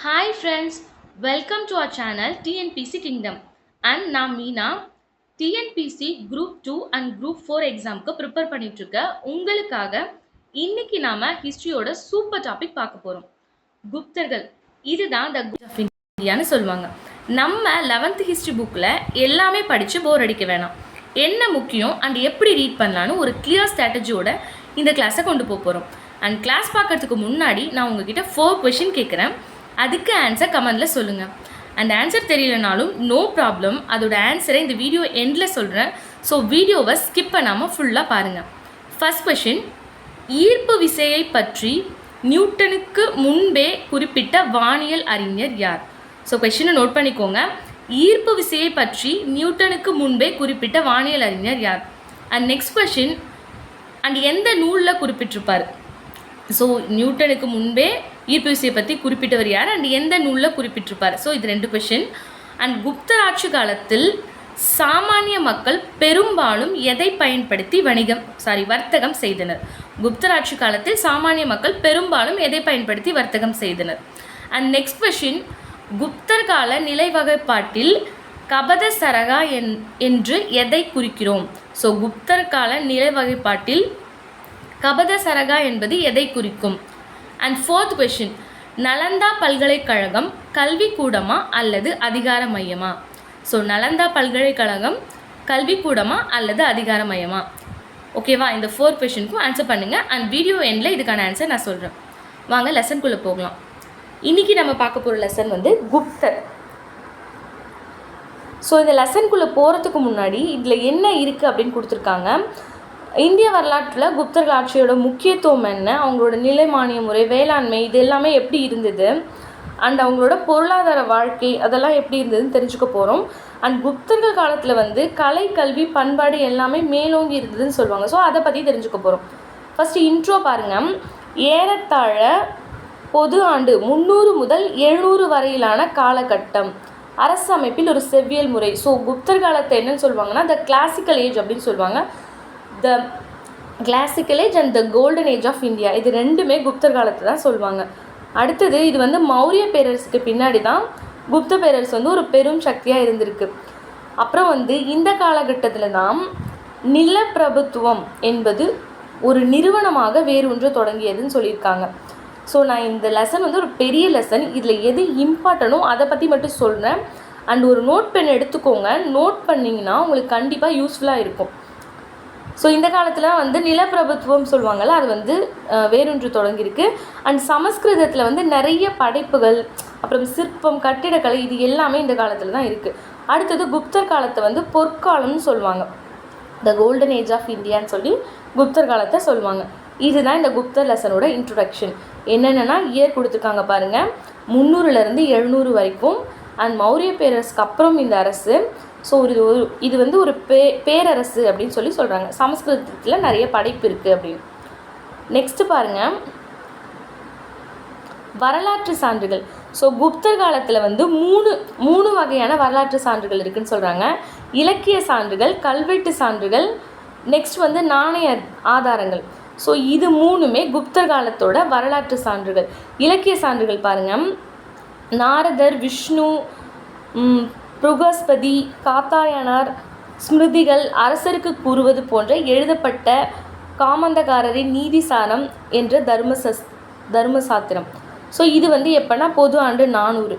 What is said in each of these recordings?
Hi friends, welcome to our channel TNPC Kingdom and நான் Meena TNPC Group 2 and Group 4 எக்ஸாம்க்கு prepare பண்ணிட்டு இருக்க உங்களுக்காக இன்னைக்கு நாம ஹிஸ்டரியோட சூப்பர் டாபிக் பார்க்க போறோம். குப்தர்கள் இதுதான் த குப்தர் ஆஃப் இந்தியான்னு சொல்லுவாங்க. நம்ம 11th ஹிஸ்டரி புக்கில் எல்லாமே படித்து போர் அடிக்க வேணாம். என்ன முக்கியம் அண்ட் எப்படி ரீட் பண்ணலான்னு ஒரு கிளியர் ஸ்ட்ராட்டஜியோட இந்த கிளாஸை கொண்டு போக போகிறோம். அண்ட் கிளாஸ் பார்க்கறதுக்கு முன்னாடி நான் உங்ககிட்ட 4 கொஷின் கேட்குறேன். அதுக்கு ஆன்சர் கமெண்டில் சொல்லுங்கள். அந்த ஆன்சர் தெரியலனாலும் நோ ப்ராப்ளம், அதோட ஆன்சரை இந்த வீடியோ எண்டில் சொல்கிறேன். ஸோ வீடியோவை ஸ்கிப் பண்ணாமல் ஃபுல்லாக பாருங்கள். ஃபர்ஸ்ட் கொஷின், ஈர்ப்பு விசையை பற்றி நியூட்டனுக்கு முன்பே குறிப்பிட்ட வானியல் அறிஞர் யார்? ஸோ கொஷினை நோட் பண்ணிக்கோங்க. ஈர்ப்பு விசையை பற்றி நியூட்டனுக்கு முன்பே குறிப்பிட்ட வானியல் அறிஞர் யார்? அண்ட் நெக்ஸ்ட் கொஷின், அண்ட் எந்த நூலில் குறிப்பிட்டிருப்பார்? ஸோ நியூட்டனுக்கு முன்பே ஈர்ப்பு விசையை பற்றி குறிப்பிட்டவர் யார் அண்ட் எந்த நூலில் குறிப்பிட்டிருப்பார்? ஸோ இது 2 கொஷின். அண்ட் குப்தர் ஆட்சி காலத்தில் சாமானிய மக்கள் பெரும்பாலும் எதை பயன்படுத்தி வர்த்தகம் செய்தனர்? குப்தர் ஆட்சி காலத்தில் சாமானிய மக்கள் பெரும்பாலும் எதை பயன்படுத்தி வர்த்தகம் செய்தனர்? அண்ட் நெக்ஸ்ட் கொஷின், குப்தர் கால நிலை வகைப்பாட்டில் கபத சரகா என்று எதை குறிக்கிறோம்? ஸோ குப்தர் கால நிலை வகைப்பாட்டில் கபத சரகா என்பது எதை குறிக்கும்? அண்ட் 4th கொஷின், நலந்தா பல்கலைக்கழகம் கல்விக்கூடமா அல்லது அதிகார மையமா? ஸோ நலந்தா பல்கலைக்கழகம் கல்விக்கூடமா அல்லது அதிகார மையமா? ஓகேவா? இந்த 4 கொஷினுக்கும் ஆன்சர் பண்ணுங்கள். அண்ட் வீடியோ எண்டில் இதுக்கான ஆன்சர் நான் சொல்கிறேன். வாங்க லெசனுக்குள்ளே போகலாம். இன்றைக்கி நம்ம பார்க்க போகிற லெசன் குப்தர். ஸோ இந்த லெசனுக்குள்ளே போகிறதுக்கு முன்னாடி இதில் என்ன இருக்குது அப்படின்னு கொடுத்துருக்காங்க. இந்திய வரலாற்றில் குப்தர்கள் ஆட்சியோட முக்கியத்துவம் என்ன, அவங்களோட நிலை மானிய முறை, வேளாண்மை, இது எல்லாமே எப்படி இருந்தது, அண்ட் அவங்களோட பொருளாதார வாழ்க்கை அதெல்லாம் எப்படி இருந்ததுன்னு தெரிஞ்சுக்க போகிறோம். அண்ட் குப்தர்கள் காலத்தில் கலை, கல்வி, பண்பாடு எல்லாமே மேலோங்கி இருந்ததுன்னு சொல்லுவாங்க. ஸோ அதை பற்றி தெரிஞ்சுக்க போகிறோம். ஃபஸ்ட்டு இன்ட்ரோ பாருங்கள். ஏறத்தாழ பொது ஆண்டு 300 முதல் 700 வரையிலான காலகட்டம். அரசு அமைப்பில் ஒரு செவ்வியல் முறை. ஸோ குப்தர் காலத்தை என்னன்னு சொல்லுவாங்கன்னா த கிளாசிக்கல் ஏஜ் அப்படின்னு சொல்லுவாங்க. The classical age and the golden age of India, இது ரெண்டுமே குப்தர் காலத்தை தான் சொல்லுவாங்க. அடுத்தது இது மௌரிய பேரரசுக்கு பின்னாடி தான் குப்த பேரரசு ஒரு பெரும் சக்தியாக இருந்திருக்கு. அப்புறம் இந்த காலகட்டத்தில் தான் நிலப்பிரபுத்துவம் என்பது ஒரு நிறுவனமாக வேரூன்ற தொடங்கியதுன்னு சொல்லியிருக்காங்க. ஸோ நான் இந்த லெசன் ஒரு பெரிய லெசன், இதில் எது இம்பார்ட்டனோ அதை பற்றி மட்டும் சொல்கிறேன். அண்ட் ஒரு நோட் பென் எடுத்துக்கோங்க. நோட் பண்ணிங்கன்னா உங்களுக்கு கண்டிப்பாக யூஸ்ஃபுல்லாக இருக்கும். ஸோ இந்த காலத்தில் நிலப்பிரபுத்துவம் சொல்லுவாங்கள்ல, அது வேரூன்று தொடங்கியிருக்கு. அண்ட் சமஸ்கிருதத்தில் நிறைய படைப்புகள், அப்புறம் சிற்பம், கட்டிடக்கலை, இது எல்லாமே இந்த காலத்தில் தான் இருக்குது. அடுத்தது குப்தர் காலத்தை பொற்காலம்னு சொல்லுவாங்க. த கோல்டன் ஏஜ் ஆஃப் இந்தியான்னு சொல்லி குப்தர் காலத்தை சொல்லுவாங்க. இதுதான் இந்த குப்தர் லெசனோட இன்ட்ரொடக்ஷன். என்னென்னா இயர் கொடுத்துருக்காங்க பாருங்கள், 300லேருந்து 700 வரைக்கும். அண்ட் மௌரிய பேரரசுக்கு அப்புறம் இந்த அரசு. ஸோ இது ஒரு பேரரசு அப்படின்னு சொல்லி சொல்கிறாங்க. சமஸ்கிருதத்தில் நிறைய படைப்பு இருக்குது அப்படின்னு. நெக்ஸ்ட்டு பாருங்கள், வரலாற்று சான்றுகள். ஸோ குப்தர் காலத்தில் மூணு வகையான வரலாற்று சான்றுகள் இருக்குதுன்னு சொல்கிறாங்க. இலக்கிய சான்றுகள், கல்வெட்டு சான்றுகள், நெக்ஸ்ட் நாணய ஆதாரங்கள். ஸோ இது மூணுமே குப்தர் காலத்தோட வரலாற்று சான்றுகள். இலக்கிய சான்றுகள் பாருங்கள், நாரதர், விஷ்ணு, புருகஸ்பதி, காத்தாயனார், ஸ்மிருதிகள், அரசருக்கு கூறுவது போன்ற எழுதப்பட்ட காமந்தகாரரின் நீதிசாரம் என்ற தர்மசாத்திரம். ஸோ இது எப்போனா பொது ஆண்டு 400.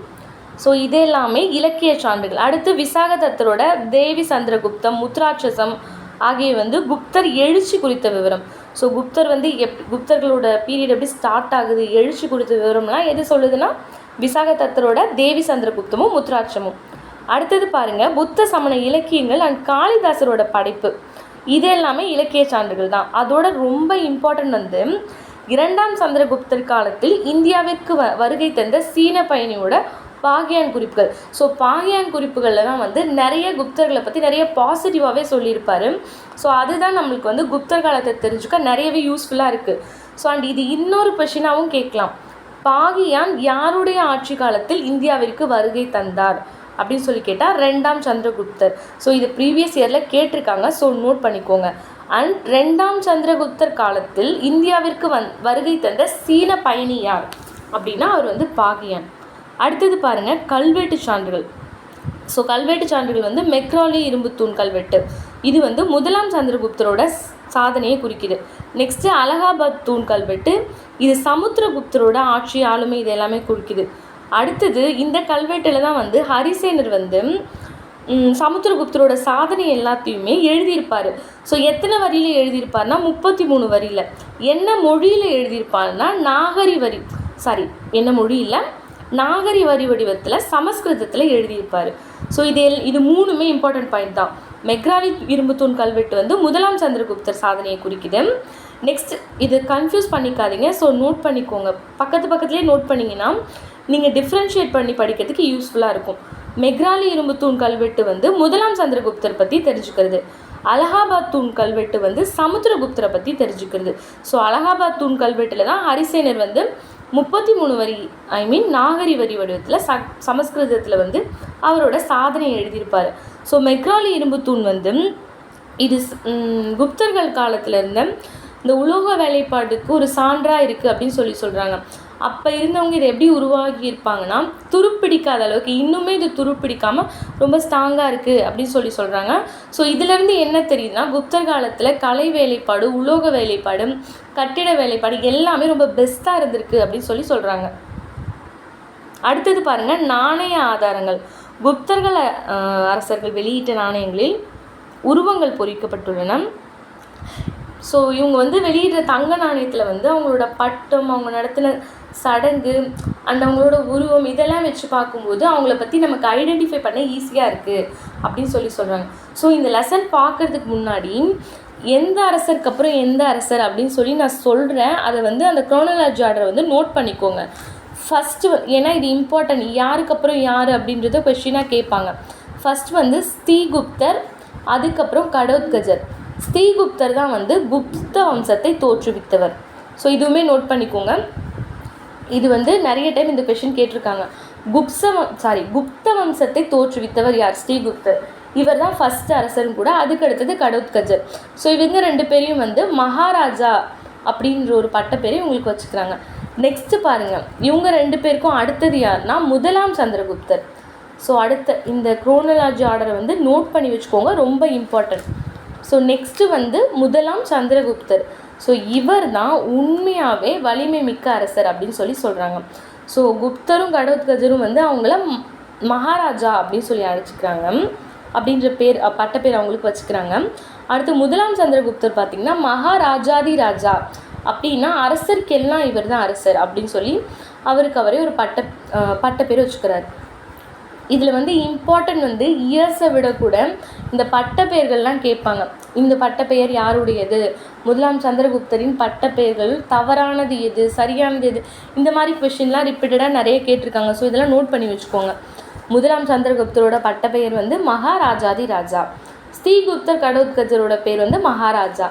ஸோ இது எல்லாமே இலக்கிய சான்றுகள். அடுத்து விசாகதத்தரோட தேவி சந்திரகுப்தம், முத்ராட்சசம் ஆகிய குப்தர் எழுச்சி குறித்த விவரம். ஸோ குப்தர் குப்தர்களோட பீரியட் எப்படி ஸ்டார்ட் ஆகுது, எழுச்சி குறித்த விவரம்லாம் எது சொல்லுதுன்னா விசாகதத்தரோட தேவி சந்திரகுப்தமும் முத்ராட்சமும். அடுத்தது பாருங்கள், புத்த சமண இலக்கியங்கள் அண்ட் காளிதாசரோட படைப்பு, இது எல்லாமே இலக்கிய சான்றுகள் தான். அதோட ரொம்ப இம்பார்ட்டன்ட் 2ஆம் சந்திரகுப்தர் காலத்தில் இந்தியாவிற்கு வருகை தந்த சீன பயணியோட பாகியான் குறிப்புகள். ஸோ பாகியான் குறிப்புகளில் தான் நிறைய குப்தர்களை பற்றி நிறைய பாசிட்டிவாகவே சொல்லியிருப்பார். ஸோ அதுதான் நம்மளுக்கு குப்தர் காலத்தை தெரிஞ்சுக்க நிறையவே யூஸ்ஃபுல்லாக இருக்குது. ஸோ அண்ட் இது இன்னொரு கொஷினாகவும் கேட்கலாம். பாகியான் யாருடைய ஆட்சி காலத்தில் இந்தியாவிற்கு வருகை தந்தார் அப்படின்னு சொல்லி கேட்டால் 2ஆம் சந்திரகுப்தர். ஸோ இது ப்ரீவியஸ் இயரில் கேட்டிருக்காங்க. ஸோ நோட் பண்ணிக்கோங்க. அண்ட் 2ஆம் சந்திரகுப்தர் காலத்தில் இந்தியாவிற்கு வருகை தந்த சீன பயணி யார் அப்படின்னா அவர் பாகியான். அடுத்தது பாருங்கள் கல்வெட்டு சான்றுகள். ஸோ கல்வெட்டு சான்றுகள் வந்து மெக்ராலி இரும்புத்தூண் கல்வெட்டு, இது வந்து முதலாம் சந்திரகுப்தரோட சாதனையை குறிக்குது. நெக்ஸ்ட்டு அலகாபாத் தூண் கல்வெட்டு, இது சமுத்திரகுப்தரோட ஆட்சி ஆளுமை இது எல்லாமே குறிக்குது. அடுத்தது இந்த கல்வெட்டில் தான் வந்து ஹரிசேனர் வந்து சமுத்திரகுப்தரோட சாதனை எல்லாத்தையுமே எழுதியிருப்பார். ஸோ எத்தனை வரியில் எழுதியிருப்பார்னா 33 வரியில். என்ன மொழியில் எழுதியிருப்பார்னா நாகரி வரி வடிவத்தில் சமஸ்கிருதத்தில் எழுதியிருப்பார். ஸோ இது மூணுமே இம்பார்ட்டன்ட் பாயிண்ட் தான். மெக்ராலி இரும்புத்தூண் கல்வெட்டு வந்து முதலாம் சந்திரகுப்தர் சாதனையை குறிக்குது. நெக்ஸ்ட் இது கன்ஃபியூஸ் பண்ணிக்காதீங்க. ஸோ நோட் பண்ணிக்கோங்க, பக்கத்துலேயே நோட் பண்ணிங்கன்னா நீங்கள் டிஃப்ரென்ஷியேட் பண்ணி படிக்கிறதுக்கு யூஸ்ஃபுல்லாக இருக்கும். மெக்ராலி இரும்புத்தூண் கல்வெட்டு வந்து முதலாம் சந்திரகுப்தர் பற்றி தெரிஞ்சுக்கிறது. அலகாபாத் தூண் கல்வெட்டு வந்து சமுத்திரகுப்தரை பற்றி தெரிஞ்சுக்கிறது. ஸோ அலகாபாத் தூண் கல்வெட்டில் தான் ஹரிசேனர் வந்து 33 வரி நாகரி வரி வடிவத்தில் சமஸ்கிருதத்தில் வந்து அவரோட சாதனையை எழுதியிருப்பார். ஸோ மெக்ராலி இரும்புத்தூண் வந்து இது குப்தர்கள் காலத்தில் இருந்த இந்த உலோக வேலைப்பாடுக்கு ஒரு சான்றாக இருக்குது அப்படின்னு சொல்கிறாங்க. அப்போ இருந்தவங்க இதை எப்படி உருவாகி இருப்பாங்கன்னா, துருப்பிடிக்காத அளவுக்கு இன்னுமே இது துருப்பிடிக்காமல் ரொம்ப ஸ்ட்ராங்காக இருக்குது அப்படின்னு சொல்கிறாங்க. ஸோ இதிலேருந்து என்ன தெரியுதுன்னா, குப்தர் காலத்தில் கலை வேலைப்பாடு, உலோக வேலைப்பாடு, கட்டிட வேலைப்பாடு எல்லாமே ரொம்ப பெஸ்ட்டாக இருந்திருக்கு அப்படின்னு சொல்கிறாங்க. அடுத்தது பாருங்கள் நாணய ஆதாரங்கள். குப்தர்கள் அரசர்கள் வெளியிட்ட நாணயங்களில் உருவங்கள் பொறிக்கப்பட்டுள்ளன. ஸோ இவங்க வந்து வெளியிடுற தங்க நாணயத்தில் வந்து அவங்களோட பட்டம், அவங்க நடத்தின சடங்கு அண்ட் அவங்களோட உருவம் இதெல்லாம் வச்சு பார்க்கும்போது அவங்கள பற்றி நமக்கு ஐடென்டிஃபை பண்ண ஈஸியாக இருக்குது அப்படின்னு சொல்கிறாங்க. ஸோ இந்த லெசன் பார்க்குறதுக்கு முன்னாடி எந்த அரசருக்கு அப்புறம் எந்த அரசர் அப்படின்னு நான் சொல்கிறேன். அதை வந்து அந்த குரோனாலஜி ஆர்டரை வந்து நோட் பண்ணிக்கோங்க ஃபஸ்ட்டு. ஏன்னா இது இம்பார்ட்டன்ட், யாருக்கு அப்புறம் யார் அப்படின்றத கொஸ்டினாக கேட்பாங்க. ஃபஸ்ட் வந்து ஸ்ரீகுப்தர், அதுக்கப்புறம் கடோத்கஜர். ஸ்ரீகுப்தர் தான் வந்து குப்த வம்சத்தை தோற்றுவித்தவர். ஸோ இதுவுமே நோட் பண்ணிக்கோங்க. இது வந்து நிறைய டைம் இந்த கொஷின் கேட்டிருக்காங்க. குப்த வம்சத்தை தோற்றுவித்தவர் யார்? ஸ்ரீகுப்தர். இவர் தான் ஃபஸ்ட்டு அரசரும் கூட. அதுக்கு அடுத்தது கடோத்கஜர். ஸோ இவங்க 2 பேரையும் வந்து மகாராஜா அப்படின்ற ஒரு பட்டப்பேரை உங்களுக்கு வச்சுக்கிறாங்க. நெக்ஸ்ட்டு பாருங்கள், இவங்க 2 பேருக்கும் அடுத்தது யாருன்னா முதலாம் சந்திரகுப்தர். ஸோ அடுத்த இந்த குரோனாலஜி ஆர்டரை வந்து நோட் பண்ணி வச்சுக்கோங்க, ரொம்ப இம்பார்ட்டன்ட். ஸோ நெக்ஸ்ட்டு வந்து முதலாம் சந்திரகுப்தர். ஸோ இவர் தான் உண்மையாகவே வலிமை மிக்க அரசர் அப்படின்னு சொல்கிறாங்க. ஸோ குப்தரும் கடோத்கஜரும் வந்து அவங்கள மகாராஜா அப்படின்னு அழைச்சிக்கிறாங்க. அப்படின்ற பட்டப்பேர் அவங்களுக்கு வச்சுக்கிறாங்க. அடுத்து முதலாம் சந்திரகுப்தர் பார்த்திங்கன்னா மகாராஜாதி ராஜா, அப்படின்னா அரசருக்கெல்லாம் இவர் தான் அரசர் அப்படின்னு அவருக்கு அவரே ஒரு பட்டப்பேர் வச்சுக்கிறார். இதில் வந்து இம்பார்ட்டன்ட் வந்து இயர்ஸை விட கூட இந்த பட்டப்பெயர்கள்லாம் கேட்பாங்க. இந்த பட்டப்பெயர் யாருடையது, முதலாம் சந்திரகுப்தரின் பட்டப்பெயர்கள் தவறானது எது, சரியானது எது, இந்த மாதிரி கொஷின்லாம் ரிப்பீட்டடாக நிறைய கேட்டிருக்காங்க. ஸோ இதெல்லாம் நோட் பண்ணி வச்சுக்கோங்க. முதலாம் சந்திரகுப்தரோட பட்டப்பெயர் வந்து மகாராஜாதி ராஜா. ஸ்ரீகுப்தர் கடோத்கஜரோட பேர் வந்து மகாராஜா.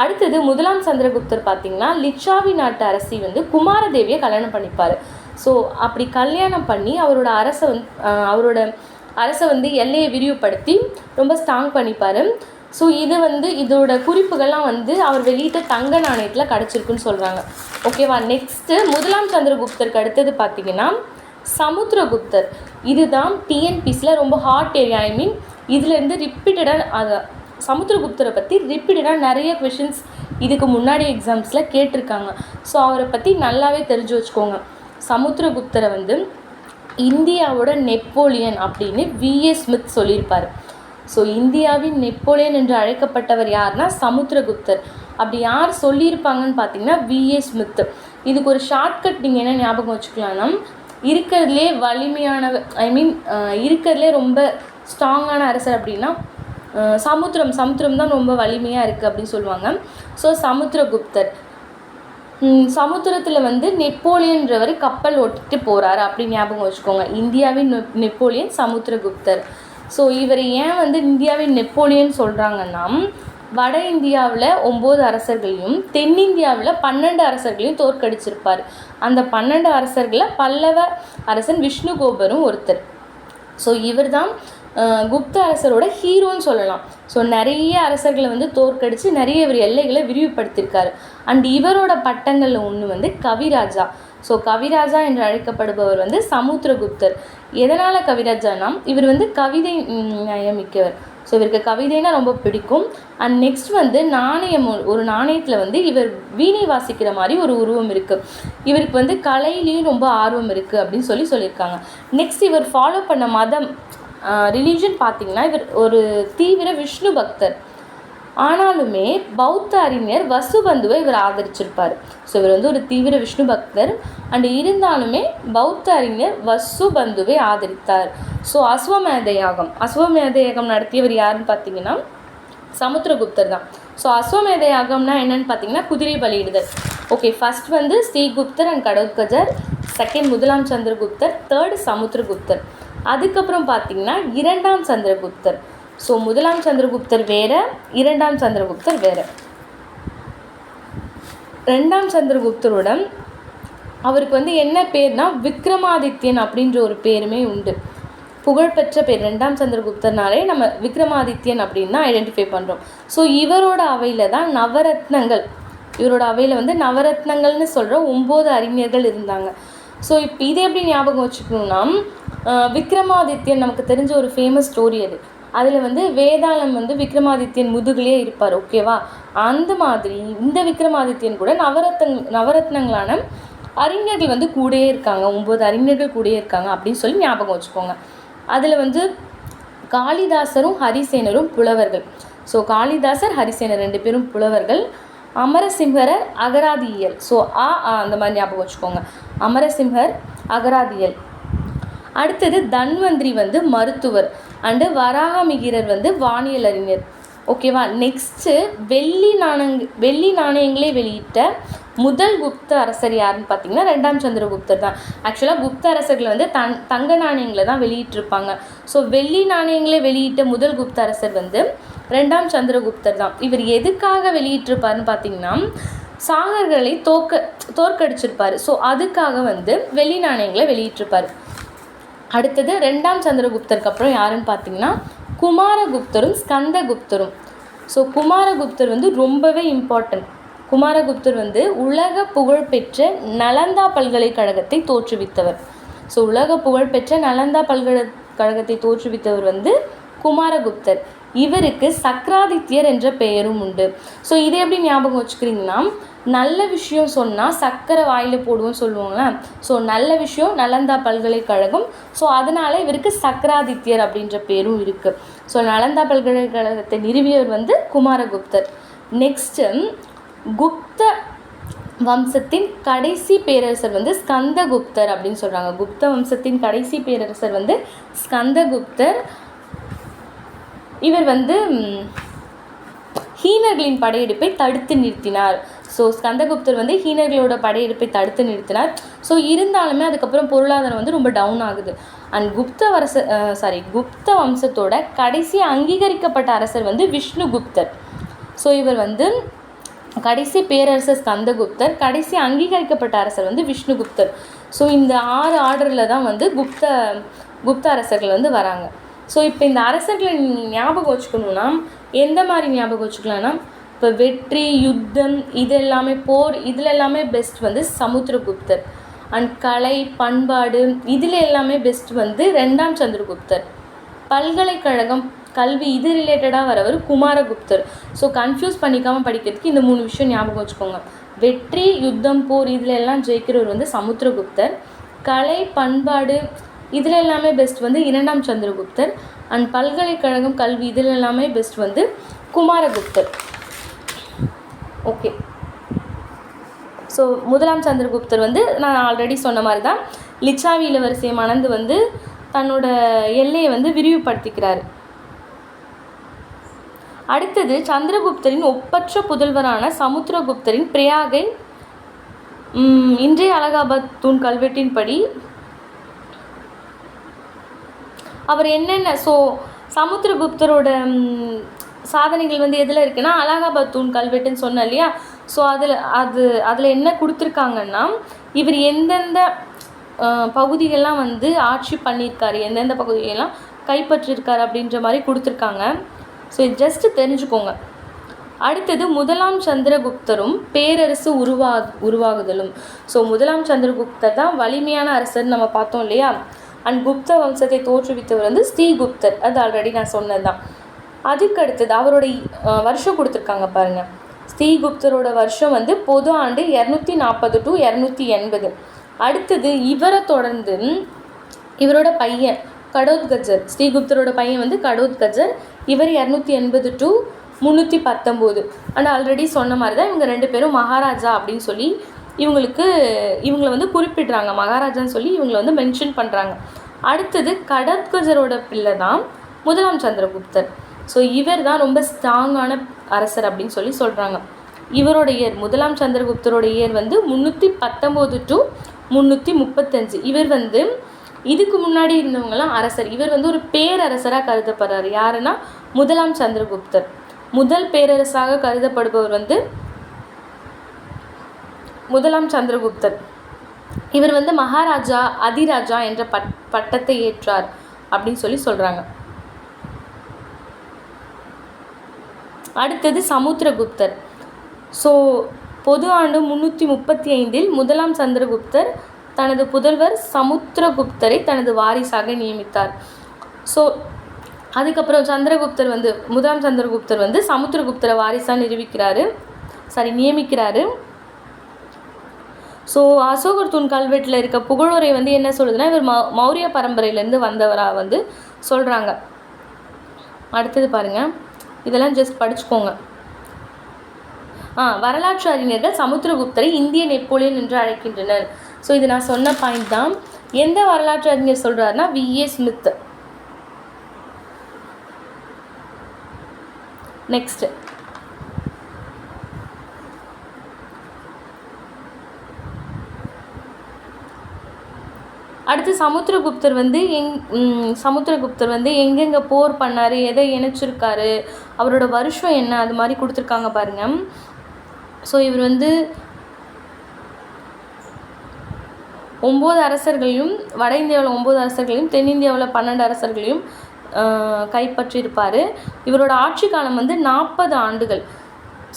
அடுத்தது முதலாம் சந்திரகுப்தர் பார்த்திங்கன்னா லிச்சாவி நாட்டு அரசி வந்து குமாரதேவியை கல்யாணம் பண்ணிப்பார். ஸோ அப்படி கல்யாணம் பண்ணி அவரோட அரசை வந்து எல்லையை விரிவுபடுத்தி ரொம்ப ஸ்ட்ராங் பண்ணிப்பார். ஸோ இது வந்து இதோட குறிப்புகள்லாம் வந்து அவர் வெளியிட்ட தங்க நாணயத்தில் கிடச்சிருக்குன்னு சொல்கிறாங்க. ஓகேவா. நெக்ஸ்ட்டு முதலாம் சந்திரகுப்தருக்கு அடுத்தது பார்த்திங்கன்னா சமுத்திரகுப்தர். இதுதான் டிஎன்பிசியில் ரொம்ப ஹாட் ஏரியா. இதுலேருந்து ரிப்பீட்டடாக சமுத்திரகுப்தரை பற்றி ரிப்பீட்டடாக நிறைய கொஷின்ஸ் இதுக்கு முன்னாடி எக்ஸாம்ஸில் கேட்டிருக்காங்க. ஸோ அவரை பற்றி நல்லாவே தெரிஞ்சு வச்சுக்கோங்க. சமுத்திரகுப்தரை வந்து இந்தியாவோட நெப்போலியன் அப்படின்னு விஎஸ் ஸ்மித் சொல்லியிருப்பார். ஸோ இந்தியாவின் நெப்போலியன் என்று அழைக்கப்பட்டவர் யாருன்னா சமுத்திரகுப்தர். அப்படி யார் சொல்லியிருப்பாங்கன்னு பார்த்தீங்கன்னா விஎஸ் ஸ்மித். இதுக்கு ஒரு ஷார்ட்கட் நீங்கள் என்ன ஞாபகம் வச்சுக்கலாம்னா, இருக்கிறதுலே வலிமையான இருக்கிறதுலே ரொம்ப ஸ்ட்ராங்கான அரசர் அப்படின்னா சமுத்திரம் தான் ரொம்ப வலிமையாக இருக்குது அப்படின்னு சொல்லுவாங்க. ஸோ சமுத்திரகுப்தர். சமுத்திரத்தில் வந்து நெப்போலியன்றவர் கப்பல் ஓட்டிட்டு போகிறாரு அப்படின்னு ஞாபகம் வச்சுக்கோங்க. இந்தியாவின் நெப்போலியன் சமுத்திரகுப்தர். ஸோ இவர் ஏன் வந்து இந்தியாவின் நெப்போலியன் சொல்கிறாங்கன்னா, வட இந்தியாவில் 9 அரசர்களையும் தென்னிந்தியாவில் 12 அரசர்களையும் தோற்கடிச்சிருப்பார். அந்த 12 அரசர்களில் பல்லவ அரசன் விஷ்ணுகோபரும் ஒருத்தர். ஸோ இவர் தான் குப்த அரசரோட ஹீரோன்னு சொல்லலாம். ஸோ நிறைய அரசர்களை வந்து தோற்கடித்து நிறைய இவர் எல்லைகளை விரிவுபடுத்தியிருக்காரு. அண்ட் இவரோட பட்டங்களில் ஒன்று வந்து கவிராஜா. ஸோ கவிராஜா என்று அழைக்கப்படுபவர் வந்து சமுத்திரகுப்தர். எதனால் கவிராஜானா இவர் வந்து கவிதை நயமிக்கவர். ஸோ இவருக்கு கவிதைனா ரொம்ப பிடிக்கும். அண்ட் நெக்ஸ்ட் வந்து நாணயம், ஒரு நாணயத்தில் வந்து இவர் வீணை வாசிக்கிற மாதிரி ஒரு உருவம் இருக்குது. இவருக்கு வந்து கலையிலையும் ரொம்ப ஆர்வம் இருக்குது அப்படின்னு சொல்லியிருக்காங்க. நெக்ஸ்ட் இவர் ஃபாலோ பண்ண மதம் ரிலீஜன் பார்த்திங்கன்னா இவர் ஒரு தீவிர விஷ்ணு பக்தர். ஆனாலுமே பௌத்த அறிஞர் வசுபந்துவை இவர் ஆதரிச்சிருப்பார். ஸோ இவர் வந்து ஒரு தீவிர விஷ்ணு பக்தர் அண்ட் இருந்தாலுமே பௌத்த அறிஞர் வசுபந்துவை ஆதரித்தார். ஸோ அஸ்வமேத யாகம் நடத்தியவர் யாருன்னு பார்த்தீங்கன்னா சமுத்திரகுப்தர் தான். ஸோ அஸ்வமேத யாகம்னா என்னன்னு பார்த்தீங்கன்னா குதிரை பலியிடுதல். ஓகே, ஃபர்ஸ்ட் வந்து ஸ்ரீகுப்தர் அண்ட் கடோத்கஜர், செகண்ட் முதலாம் சந்திரகுப்தர், தேர்டு சமுத்திரகுப்தர். அதுக்கப்புறம் பார்த்தீங்கன்னா இரண்டாம் சந்திரகுப்தர். ஸோ முதலாம் சந்திரகுப்தர் வேறு, இரண்டாம் சந்திரகுப்தர் வேறு. ரெண்டாம் சந்திரகுப்தரோட அவருக்கு வந்து என்ன பேர்னா விக்ரமாதித்யன் அப்படின்ற ஒரு பேருமே உண்டு, புகழ்பெற்ற பேர். ரெண்டாம் சந்திரகுப்தர்னாலே நம்ம விக்ரமாதித்யன் அப்படின்னு தான் ஐடென்டிஃபை பண்ணுறோம். ஸோ இவரோட அவையில் தான் நவரத்னங்கள், இவரோட அவையில் வந்து நவரத்னங்கள்னு சொல்கிற 9 அறிஞர்கள் இருந்தாங்க. ஸோ இப்போ இதை எப்படி ஞாபகம் வச்சுக்கணும்னா விக்ரமாதித்யன் நமக்கு தெரிஞ்ச ஒரு ஃபேமஸ் ஸ்டோரி அது. அதில் வந்து வேதாளம் வந்து விக்ரமாதித்யன் முதுகுலேயே இருப்பார். ஓகேவா, அந்த மாதிரி இந்த விக்ரமாதித்யன் கூட நவரத்னங்களான அறிஞர்கள் வந்து கூடயே இருக்காங்க, 9 அறிஞர்கள் கூடயே இருக்காங்க அப்படின்னு சொல்லி ஞாபகம் வச்சுக்கோங்க. அதில் வந்து காளிதாசரும் ஹரிசேனரும் புலவர்கள். ஸோ காளிதாசர் ஹரிசேனர் 2 பேரும் புலவர்கள். அமரசிம்ஹரர் அகராதியியல். ஸோ அந்த மாதிரி ஞாபகம் வச்சுக்கோங்க, அமரசிம்ஹர் அகராதியல். அடுத்தது தன்வந்திரி வந்து மருத்துவர் அண்டு வராகமிகிரர் வந்து வானியல் அறிஞர். ஓகேவா, நெக்ஸ்ட்டு வெள்ளி நாணயங்களே வெளியிட்ட முதல் குப்த அரசர் யாருன்னு பார்த்தீங்கன்னா ரெண்டாம் சந்திரகுப்தர் தான். ஆக்சுவலாக குப்த அரசர்கள் வந்து தங்க நாணயங்களை தான் வெளியிட்டிருப்பாங்க. ஸோ வெள்ளி நாணயங்களே வெளியிட்ட முதல் குப்த அரசர் வந்து ரெண்டாம் சந்திரகுப்தர் தான். இவர் எதுக்காக வெளியிட்டிருப்பாருன்னு பார்த்தீங்கன்னா சாகர்களை தோற்கடிச்சிருப்பார். ஸோ அதுக்காக வந்து வெள்ளி நாணயங்களை வெளியிட்டிருப்பார். அடுத்தது ரெண்டாம் சந்திரகுப்தருக்கு அப்புறம் யாருன்னு பார்த்தீங்கன்னா குமாரகுப்தரும் ஸ்கந்தகுப்தரும். ஸோ குமாரகுப்தர் வந்து ரொம்பவே இம்பார்ட்டன்ட். குமாரகுப்தர் வந்து உலக புகழ்பெற்ற நலந்தா பல்கலைக்கழகத்தை தோற்றுவித்தவர். ஸோ உலக புகழ்பெற்ற நலந்தா பல்கலைக்கழகத்தை தோற்றுவித்தவர் வந்து குமாரகுப்தர். இவருக்கு சக்கராதித்யர் என்ற பெயரும் உண்டு. ஸோ இதை எப்படி ஞாபகம் வச்சுக்கிறீங்கன்னா நல்ல விஷயம் சொன்னால் சக்கரை வாயில் போடுவோம் சொல்லுவாங்களே. ஸோ நல்ல விஷயம் நலந்தா பல்கலைக்கழகம். ஸோ அதனால் இவருக்கு சக்கராதித்யர் அப்படின்ற பேரும் இருக்குது. ஸோ நலந்தா பல்கலைக்கழகத்தை நிறுவியவர் வந்து குமாரகுப்தர். நெக்ஸ்ட்டு குப்த வம்சத்தின் கடைசி பேரரசர் வந்து ஸ்கந்தகுப்தர் அப்படின்னு சொல்கிறாங்க. குப்த வம்சத்தின் கடைசி பேரரசர் வந்து ஸ்கந்தகுப்தர். இவர் வந்து ஹீனர்களின் படையெடுப்பை தடுத்து நிறுத்தினார். ஸோ ஸ்கந்தகுப்தர் வந்து ஹீனர்களோட படையெடுப்பை தடுத்து நிறுத்தினார். ஸோ இருந்தாலுமே அதுக்கப்புறம் பொருளாதாரம் வந்து ரொம்ப டவுன் ஆகுது. அண்ட் குப்த வம்சத்தோட கடைசி அங்கீகரிக்கப்பட்ட அரசர் வந்து விஷ்ணுகுப்தர். ஸோ இவர் வந்து கடைசி பேரரசர் ஸ்கந்தகுப்தர், கடைசி அங்கீகரிக்கப்பட்ட அரசர் வந்து விஷ்ணுகுப்தர். ஸோ இந்த 6 ஆர்டரில் தான் வந்து குப்த அரசர்கள் வந்து வராங்க. ஸோ இப்போ இந்த அரசர்களை ஞாபகம் வச்சுக்கணுன்னா எந்த மாதிரி ஞாபகம் வச்சுக்கலாம்னா இப்போ வெற்றி, யுத்தம், இது எல்லாமே போர், இதில் எல்லாமே பெஸ்ட் வந்து சமுத்திரகுப்தர். அண்ட் கலை, பண்பாடு, இதில் எல்லாமே பெஸ்ட் வந்து ரெண்டாம் சந்திரகுப்தர். பல்கலைக்கழகம், கல்வி, இது ரிலேட்டடாக வரவர் குமாரகுப்தர். ஸோ கன்ஃபியூஸ் பண்ணிக்காமல் படிக்கிறதுக்கு இந்த 3 விஷயம் ஞாபகம் வச்சுக்கோங்க. வெற்றி, யுத்தம், போர், இதில் எல்லாம் ஜெயிக்கிறவர் வந்து சமுத்திரகுப்தர். கலை, பண்பாடு, இதில் எல்லாமே பெஸ்ட் வந்து இரண்டாம் சந்திரகுப்தர். அண்ட் பல்கலைக்கழகம், கல்வி, இதில் எல்லாமே பெஸ்ட் வந்து குமாரகுப்தர். ஓகே, ஸோ முதலாம் சந்திரகுப்தர் வந்து நான் ஆல்ரெடி சொன்ன மாதிரி தான் லிச்சாவி இளவரசியை மணந்து வந்து தன்னோட எல்லையை வந்து விரிவுபடுத்திக்கிறார். அடுத்தது சந்திரகுப்தரின் ஒப்பற்ற புதல்வரான சமுத்திரகுப்தரின் பிரயாகை இன்றைய அலகாபாத் தூண் கல்வெட்டின்படி அவர் என்னென்ன, ஸோ சமுத்திரகுப்தரோட சாதனைகள் வந்து எதில் இருக்குன்னா அலகாபாத் தூண் கல்வெட்டுன்னு சொன்னேன் இல்லையா. ஸோ அதில் என்ன கொடுத்துருக்காங்கன்னா இவர் எந்தெந்த பகுதிகள்லாம் வந்து ஆட்சி பண்ணியிருக்காரு, எந்தெந்த பகுதியெல்லாம் கைப்பற்றிருக்காரு அப்படின்ற மாதிரி கொடுத்துருக்காங்க. ஸோ இது ஜஸ்ட்டு தெரிஞ்சுக்கோங்க. அடுத்தது முதலாம் சந்திரகுப்தரும் பேரரசு உருவாகுதலும். ஸோ முதலாம் சந்திரகுப்தர் தான் வலிமையான அரசர் நம்ம பார்த்தோம் இல்லையா. அண்ட் குப்த வம்சத்தை தோற்றுவித்தவர் வந்து ஸ்ரீகுப்தர், அது ஆல்ரெடி நான் சொன்னது தான். அதுக்கு அடுத்தது அவருடைய வருஷம் கொடுத்துருக்காங்க பாருங்கள். ஸ்ரீகுப்தரோட வருஷம் வந்து பொது ஆண்டு 240 to 280. அடுத்தது இவரை தொடர்ந்து இவரோட பையன் கடோத்கஜர், ஸ்ரீகுப்தரோட பையன் வந்து கடோத்கஜர், இவர் 280 to 319. அண்ட் ஆல்ரெடி சொன்ன மாதிரி தான் இவங்க 2 பேரும் மகாராஜா அப்படின்னு சொல்லி இவங்களை வந்து குறிப்பிடுறாங்க, மகாராஜான்னு சொல்லி இவங்களை வந்து மென்ஷன் பண்ணுறாங்க. அடுத்தது கடோத்கஜரோட பிள்ளை தான் முதலாம் சந்திரகுப்தர். ஸோ இவர் தான் ரொம்ப ஸ்ட்ராங்கான அரசர் அப்படின்னு சொல்லி சொல்கிறாங்க. இவரோட இயர், முதலாம் சந்திரகுப்தரோட இயர் வந்து 319 to 335. இவர் வந்து இதுக்கு முன்னாடி இருந்தவங்களாம் அரசர், இவர் வந்து ஒரு பேரரசராக கருதப்படுறார். யாருன்னா முதலாம் சந்திரகுப்தர். முதல் பேரரசாக கருதப்படுபவர் வந்து முதலாம் சந்திரகுப்தர். இவர் வந்து மகாராஜா அதிராஜா என்ற பட்டத்தை ஏற்றார் அப்படின்னு சொல்லி சொல்கிறாங்க. அடுத்தது சமுத்திரகுப்தர். ஸோ பொது ஆண்டு 335 முதலாம் சந்திரகுப்தர் தனது புதல்வர் சமுத்திரகுப்தரை தனது வாரிசாக நியமித்தார். ஸோ அதுக்கப்புறம் முதலாம் சந்திரகுப்தர் வந்து சமுத்திரகுப்தரை வாரிசாக நியமிக்கிறாரு. ஸோ அசோகர் தூண் கல்வெட்டில் இருக்க புகழுரை வந்து என்ன சொல்லுதுன்னா, இவர் மௌரிய பரம்பரையிலேருந்து வந்தவராக வந்து சொல்கிறாங்க. அடுத்தது பாருங்கள், இதெல்லாம் ஜஸ்ட் படிச்சுக்கோங்க. வரலாற்று அறிஞர்கள் சமுத்திரகுப்தரை இந்திய நெப்போலியன் என்று அழைக்கின்றனர். ஸோ இது நான் சொன்ன பாயிண்ட் தான். எந்த வரலாற்று அறிஞர் சொல்கிறாருன்னா V.A. ஸ்மித். நெக்ஸ்ட் அடுத்து சமுத்திரகுப்தர் வந்து எங்கெங்கே போர் பண்ணார், எதை இணைச்சிருக்காரு, அவரோட வருஷம் என்ன, அது மாதிரி கொடுத்துருக்காங்க பாருங்கள். ஸோ இவர் வந்து 9 அரசர்களையும், வட இந்தியாவில் 9 அரசர்களையும், தென்னிந்தியாவில் 12 அரசர்களையும் கைப்பற்றியிருப்பார். இவரோட ஆட்சி காலம் வந்து 40 ஆண்டுகள்.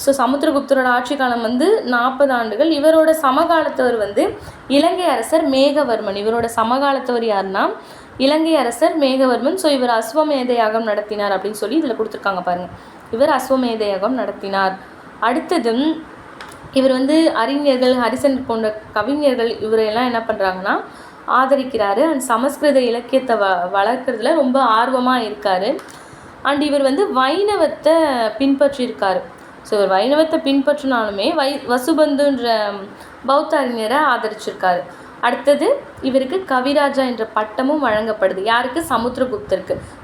ஸோ சமுத்திரகுப்தரோட ஆட்சி காலம் வந்து 40 ஆண்டுகள். இவரோட சமகாலத்தவர் வந்து இலங்கை அரசர் மேகவர்மன். இவரோட சமகாலத்தவர் யாருன்னா இலங்கை அரசர் மேகவர்மன். ஸோ இவர் அஸ்வமேத யாகம் நடத்தினார் அப்படின்னு சொல்லி இதில் கொடுத்துருக்காங்க பாருங்கள். இவர் அஸ்வமேத யாகம் நடத்தினார். அடுத்தது இவர் வந்து அறிஞர்கள், ஹரிசன் போன்ற கவிஞர்கள் இவரையெல்லாம் என்ன பண்ணுறாங்கன்னா ஆதரிக்கிறாரு. அண்ட் சமஸ்கிருத இலக்கியத்தை வளர்க்குறதுல ரொம்ப ஆர்வமாக இருக்கார். அண்ட் இவர் வந்து வைணவத்தை பின்பற்றியிருக்காரு. ஸோ இவர் வைணவத்தை பின்பற்றினாலுமே வசுபந்துன்ற பௌத்த அறிஞரை ஆதரிச்சிருக்காரு. அடுத்தது இவருக்கு கவிராஜா என்ற பட்டமும் வழங்கப்படுது. யாருக்கு?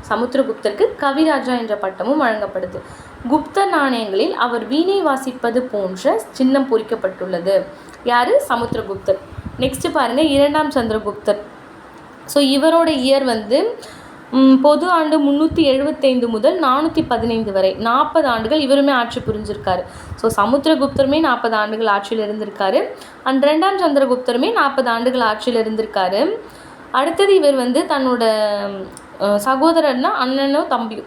சமுத்திரகுப்தருக்கு கவிராஜா என்ற பட்டமும் வழங்கப்படுது. குப்த நாணயங்களில் அவர் வீணை வாசிப்பது போன்ற சின்னம் பொறிக்கப்பட்டுள்ளது. யார்? சமுத்திரகுப்தர். நெக்ஸ்ட் பாருங்கள், 2ஆம் சந்திரகுப்தர். ஸோ இவரோட இயர் வந்து பொது ஆண்டு 375 முதல் 415 வரை 40 ஆண்டுகள் இவருமே ஆட்சி புரிஞ்சிருக்காரு. ஸோ சமுத்திரகுப்தருமே 40 ஆண்டுகள் ஆட்சியில் இருந்திருக்காரு. அண்ட் 2ஆம் சந்திரகுப்தருமே 40 ஆண்டுகள் ஆட்சியில் இருந்திருக்காரு. அடுத்தது இவர் வந்து தன்னோட சகோதரர்னா அண்ணனோ தம்பியோ,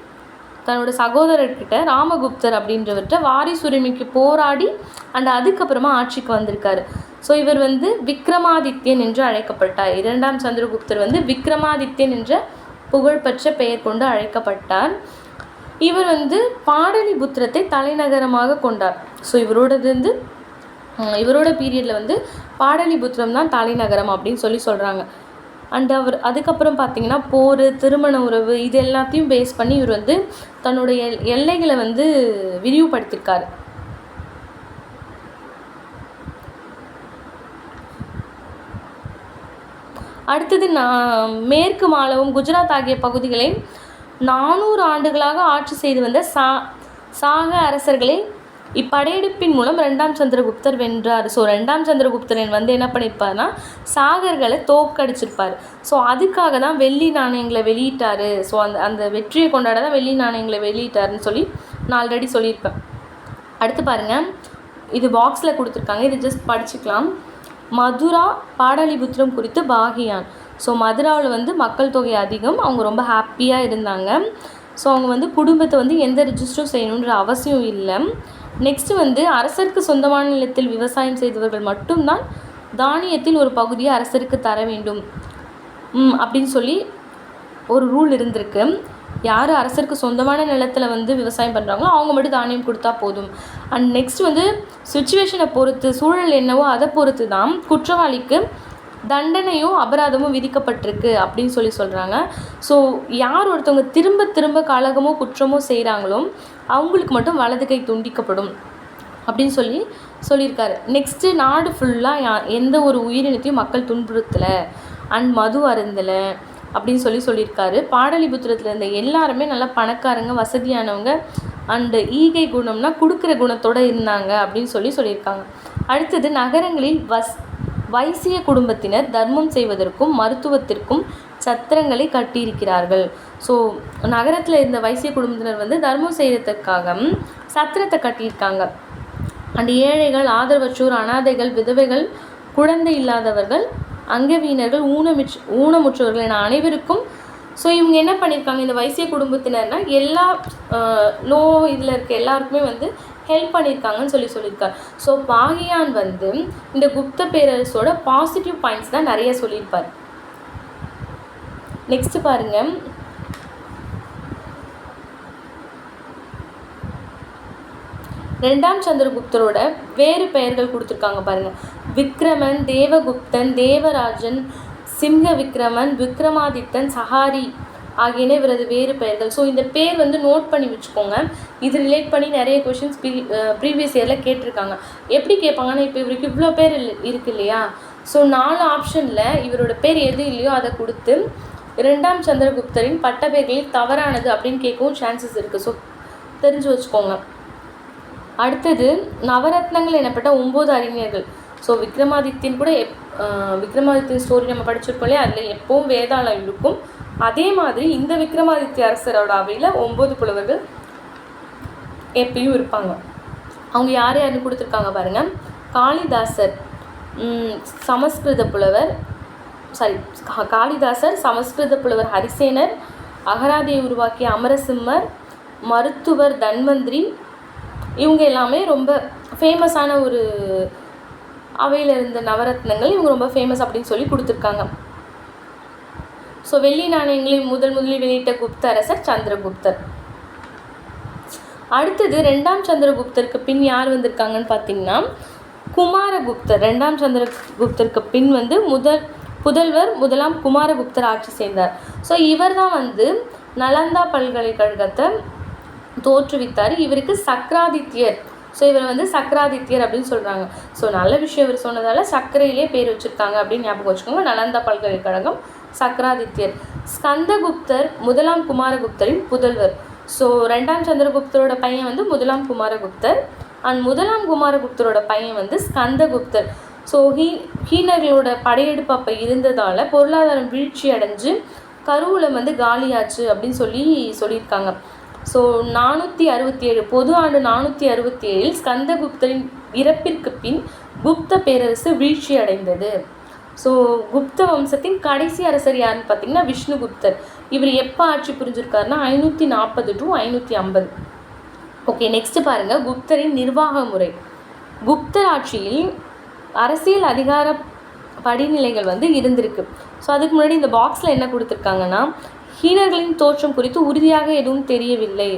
தன்னோட சகோதரர்கிட்ட ராமகுப்தர் அப்படின்றவர்கிட்ட வாரிசுரிமைக்கு போராடி அண்ட் அதுக்கப்புறமா ஆட்சிக்கு வந்திருக்காரு. ஸோ இவர் வந்து விக்ரமாதித்யன் என்று அழைக்கப்பட்டார். 2ஆம் சந்திரகுப்தர் வந்து விக்ரமாதித்யன் என்ற புகழ்பெற்ற பெயர் கொண்டு அழைக்கப்பட்டார். இவர் வந்து பாடலிபுத்திரத்தை தலைநகரமாக கொண்டார். ஸோ இவரோட பீரியடில் வந்து பாடலிபுத்திரம் தான் தலைநகரம் அப்படின்னு சொல்கிறாங்க. அண்ட் அவர் அதுக்கப்புறம் பார்த்திங்கன்னா போர், திருமண உறவு இது எல்லாத்தையும் பேஸ் பண்ணி இவர் வந்து தன்னுடைய எல்லைகளை வந்து விரிவுபடுத்தியிருக்காரு. அடுத்தது மேற்கு மாலவம், குஜராத் ஆகிய பகுதிகளை 400 ஆண்டுகளாக ஆட்சி செய்து வந்த சாக அரசர்களை இப்படையெடுப்பின் மூலம் 2ஆம் சந்திரகுப்தர் வென்றார். ஸோ 2ஆம் சந்திரகுப்தரன் வந்து என்ன பண்ணியிருப்பார்னா சாகர்களை தோற்கடிச்சிருப்பார். ஸோ அதுக்காக தான் வெள்ளி நாணயங்களை வெளியிட்டார். ஸோ அந்த வெற்றியை கொண்டாட தான் வெள்ளி நாணயங்களை வெளியிட்டாருன்னு சொல்லி நான் ஆல்ரெடி சொல்லியிருப்பேன். அடுத்து பாருங்கள், இது பாக்ஸில் கொடுத்துருக்காங்க, இது ஜஸ்ட் படிச்சுக்கலாம். மதுரா பாடலிபுத்திரம் குறித்து பாகியான். ஸோ மதுராவில் வந்து மக்கள் தொகை அதிகம், அவங்க ரொம்ப ஹாப்பியாக இருந்தாங்க. ஸோ அவங்க வந்து குடும்பத்தை வந்து எந்த ரிஜிஸ்டரும் செய்யணுன்ற அவசியம் இல்லை. நெக்ஸ்ட்டு வந்து அரசருக்கு சொந்தமான நிலத்தில் விவசாயம் செய்தவர்கள் மட்டும்தான் தானியத்தில் ஒரு பகுதியை அரசருக்கு தர வேண்டும் அப்படின்னு சொல்லி ஒரு ரூல் இருந்திருக்கு. யார் அரசருக்கு சொந்தமான நிலத்தில் வந்து விவசாயம் பண்ணுறாங்களோ அவங்க மட்டும் தானியம் கொடுத்தா போதும். அண்ட் நெக்ஸ்ட் வந்து சுச்சுவேஷனை பொறுத்து, சூழல் என்னவோ அதை பொறுத்து தான் குற்றவாளிக்கு தண்டனையும் அபராதமும் விதிக்கப்பட்டிருக்கு அப்படின்னு சொல்கிறாங்க. ஸோ யார் ஒருத்தவங்க திரும்ப திரும்ப கலகமோ குற்றமோ செய்கிறாங்களோ அவங்களுக்கு மட்டும் வலது கை துண்டிக்கப்படும் அப்படின்னு சொல்லியிருக்காரு. நெக்ஸ்ட்டு நாடு ஃபுல்லாக எந்த ஒரு உயிரினத்தையும் மக்கள் துன்புறுத்தலை அண்ட் மது அருந்தலை அப்படின்னு சொல்லியிருக்காரு. பாடலிபுத்திரத்தில் இருந்த எல்லாருமே நல்லா பணக்காரங்க, வசதியானவங்க அண்டு ஈகை குணம்னா கொடுக்குற குணத்தோடு இருந்தாங்க அப்படின்னு சொல்லியிருக்காங்க. அடுத்தது நகரங்களில் வைசிய குடும்பத்தினர் தர்மம் செய்வதற்கும் மருத்துவத்திற்கும் சத்திரங்களை கட்டியிருக்கிறார்கள். ஸோ நகரத்தில் இருந்த வைசிய குடும்பத்தினர் வந்து தர்மம் செய்கிறதுக்காக சத்திரத்தை கட்டியிருக்காங்க. அண்ட் ஏழைகள், ஆதரவற்றோர், அனாதைகள், விதவைகள், குழந்தை இல்லாதவர்கள், அங்கவீனர்கள், ஊனமுற்றவர்கள் என அனைவருக்கும் ஸோ இவங்க என்ன பண்ணியிருக்காங்க, இந்த வைசிய குடும்பத்தினர்னா எல்லா லோ இதில் இருக்க எல்லாருக்குமே வந்து ஹெல்ப் பண்ணியிருக்காங்கன்னு சொல்லியிருக்கார். ஸோ பாகியான் வந்து இந்த குப்த பேரரசோட பாசிட்டிவ் பாயிண்ட்ஸ் தான் நிறைய சொல்லியிருப்பார். நெக்ஸ்ட் பாருங்க, ரெண்டாம் சந்திரகுப்தரோட வேறு பெயர்கள் கொடுத்துருக்காங்க பாருங்க. விக்ரமன், தேவகுப்தன், தேவராஜன், சிம்ஹ விக்ரமன், விக்ரமாதித்தன், சஹாரி ஆகியன இவரது வேறு பெயர்கள். ஸோ இந்த பேர் வந்து நோட் பண்ணி வச்சுக்கோங்க. இது ரிலேட் பண்ணி நிறைய கொஷின்ஸ் ப்ரீவியஸ் இயரில் கேட்டிருக்காங்க. எப்படி கேட்பாங்கன்னா, இப்போ இவருக்கு இவ்வளோ பேர் இருக்கு இல்லையா, ஸோ 4 ஆப்ஷனில் இவரோட பேர் எது இல்லையோ அதை கொடுத்து இரண்டாம் சந்திரகுப்தரின் பட்ட பெயர்களில் தவறானது அப்படின்னு கேட்கவும் சான்சஸ் இருக்குது. ஸோ தெரிஞ்சு வச்சுக்கோங்க. அடுத்தது நவரத்னங்கள் எனப்பட்ட 9 அறிஞர்கள். ஸோ விக்ரமாதித்யன் கூட விக்ரமாதித்யன் ஸ்டோரி நம்ம படிச்சிருக்கோம் இல்லையா, அதில் எப்பவும் வேதாளம் இருக்கும். அதே மாதிரி இந்த விக்ரமாதித்ய அரசரோட அவையில் 9 புலவர்கள் எப்பயும் இருப்பாங்க. அவங்க யார் யாருன்னு கொடுத்துருக்காங்க பாருங்கள். காளிதாசர் சமஸ்கிருத புலவர், காளிதாசர், சமஸ்கிருத புலவர் ஹரிசேனர், அகராதியை உருவாக்கிய அமரசிம்மர், மருத்துவர் தன்வந்திரி, இவங்க எல்லாமே ரொம்ப ஃபேமஸான ஒரு அவையில் இருந்த நவரத்னங்கள். இவங்க ரொம்ப ஃபேமஸ் அப்படின்னு சொல்லி கொடுத்துருக்காங்க. ஸோ வெள்ளி நாணயங்களை முதலில் வெளியிட்ட குப்த அரசர் சந்திரகுப்தர். அடுத்தது ரெண்டாம் சந்திரகுப்தருக்கு பின் யார் வந்திருக்காங்கன்னு பார்த்தீங்கன்னா குமாரகுப்தர். ரெண்டாம் சந்திரகுப்தருக்கு பின் வந்து புதல்வர் முதலாம் குமாரகுப்தர் ஆட்சி செய்தார். ஸோ இவர் தான் வந்து நலந்தா பல்கலைக்கழகத்தை தோற்றுவித்தார். இவருக்கு சக்கராதித்யர், ஸோ இவரை வந்து சக்கராதித்யர் அப்படின்னு சொல்கிறாங்க. ஸோ நல்ல விஷயம் இவர் சொன்னதால் சர்க்கரையிலே பேர் வச்சுருக்காங்க அப்படின்னு ஞாபகம் வச்சுக்கோங்க. நலந்தா பல்கலைக்கழகம், சக்கராதித்யர். ஸ்கந்தகுப்தர் முதலாம் குமாரகுப்தரின் புதல்வர். ஸோ ரெண்டாம் சந்திரகுப்தரோட பையன் வந்து முதலாம் குமாரகுப்தர் அண்ட் முதலாம் குமாரகுப்தரோட பையன் வந்து ஸ்கந்தகுப்தர். ஸோ ஹீனர்களோட படையெடுப்பு அப்போ இருந்ததால் பொருளாதாரம் வீழ்ச்சி அடைஞ்சு கருவூலம் வந்து காலியாச்சு அப்படின்னு சொல்லியிருக்காங்க. ஸோ 467 பொது ஆண்டு 467 ஸ்கந்தகுப்தரின் இறப்பிற்கு பின் குப்த பேரரசு வீழ்ச்சி அடைந்தது. ஸோ குப்த வம்சத்தின் கடைசி அரசர் யாருன்னு பார்த்தீங்கன்னா விஷ்ணுகுப்தர். இவர் எப்போ ஆட்சி புரிஞ்சிருக்காருன்னா 540 to 550. ஓகே, நெக்ஸ்ட் பாருங்கள் குப்தரின் நிர்வாக முறை. குப்தர் ஆட்சியில் அரசியல் அதிகார படிநிலைகள் வந்து இருந்திருக்கு. ஸோ அதுக்கு முன்னாடி இந்த பாக்ஸில் என்ன கொடுத்துருக்காங்கன்னா, ஹீனர்களின் தோற்றம் குறித்து உறுதியாக எதுவும் தெரியவில்லை.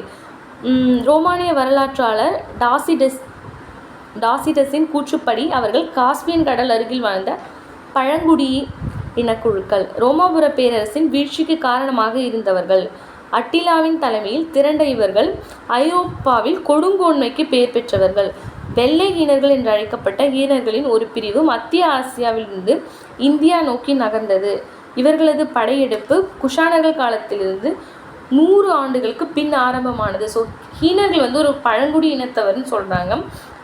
ரோமானிய வரலாற்றாளர் டாசிடஸின் கூற்றுப்படி அவர்கள் காஸ்பியன் கடல் அருகில் வாழ்ந்த பழங்குடி இனக்குழுக்கள், ரோமாபுர பேரரசின் வீழ்ச்சிக்கு காரணமாக இருந்தவர்கள். அட்டிலாவின் தலைமையில் திரண்ட இவர்கள் ஐரோப்பாவில் கொடுங்கோன்மைக்கு பெயர் பெற்றவர்கள். வெள்ளை ஈனர்கள் என்று அழைக்கப்பட்ட ஈனர்களின் ஒரு பிரிவு மத்திய ஆசியாவிலிருந்து இந்தியா நோக்கி நகர்ந்தது. இவர்களது படையெடுப்பு குஷானர்கள் காலத்திலிருந்து 100 ஆண்டுகளுக்கு பின் ஆரம்பமானது. ஸோ ஹீனர்கள் வந்து ஒரு பழங்குடி இனத்தவர்னு சொல்கிறாங்க.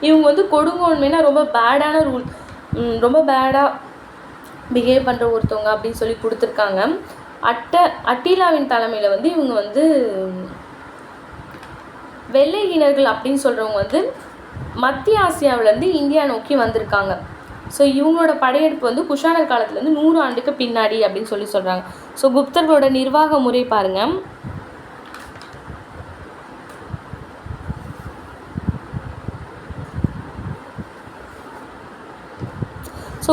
இவங்க வந்து கொடுங்கோன்மைனா ரொம்ப பேடான ரூல், ரொம்ப பேடாக பிஹேவ் பண்ணுற ஒருத்தவங்க அப்படின்னு சொல்லி கொடுத்துருக்காங்க. அட்டிலாவின் தலைமையில் வந்து இவங்க வந்து வெள்ளை ஈனர்கள் அப்படின்னு சொல்கிறவங்க வந்து மத்திய ஆசியாவிலேருந்து இந்தியா நோக்கி வந்திருக்காங்க. ஸோ இவங்களோட படையெடுப்பு வந்து குஷானர் காலத்துலேருந்து 100 ஆண்டுக்கு பின்னாடி அப்படின்னு சொல்கிறாங்க. ஸோ குப்தர்களோட நிர்வாக முறை பாருங்கள்.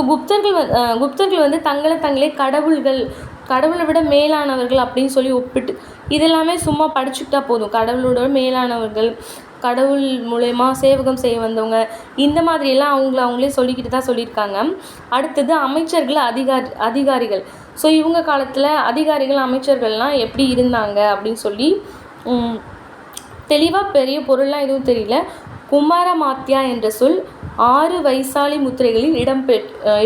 குப்தர்கள் வந்து தங்களே கடவுளை விட மேலானவர்கள் அப்படின்னு சொல்லி ஒப்பிட்டு, இதெல்லாமே சும்மா படிச்சுக்கிட்டா போதும். கடவுளோட மேலானவர்கள், கடவுள் மூலயமா சேவகம் செய்ய வந்தவங்க, இந்த மாதிரியெல்லாம் அவங்களே சொல்லிக்கிட்டு தான் சொல்லியிருக்காங்க. அடுத்தது அமைச்சர்கள், அதிகாரிகள். ஸோ இவங்க காலத்தில் அதிகாரிகள், அமைச்சர்கள்லாம் எப்படி இருந்தாங்க அப்படின்னு சொல்லி தெளிவாக பெரிய பொருள்லாம் எதுவும் தெரியல. குமாரமாத்யா என்ற சொல் 6 வைசாலி முத்திரைகளில்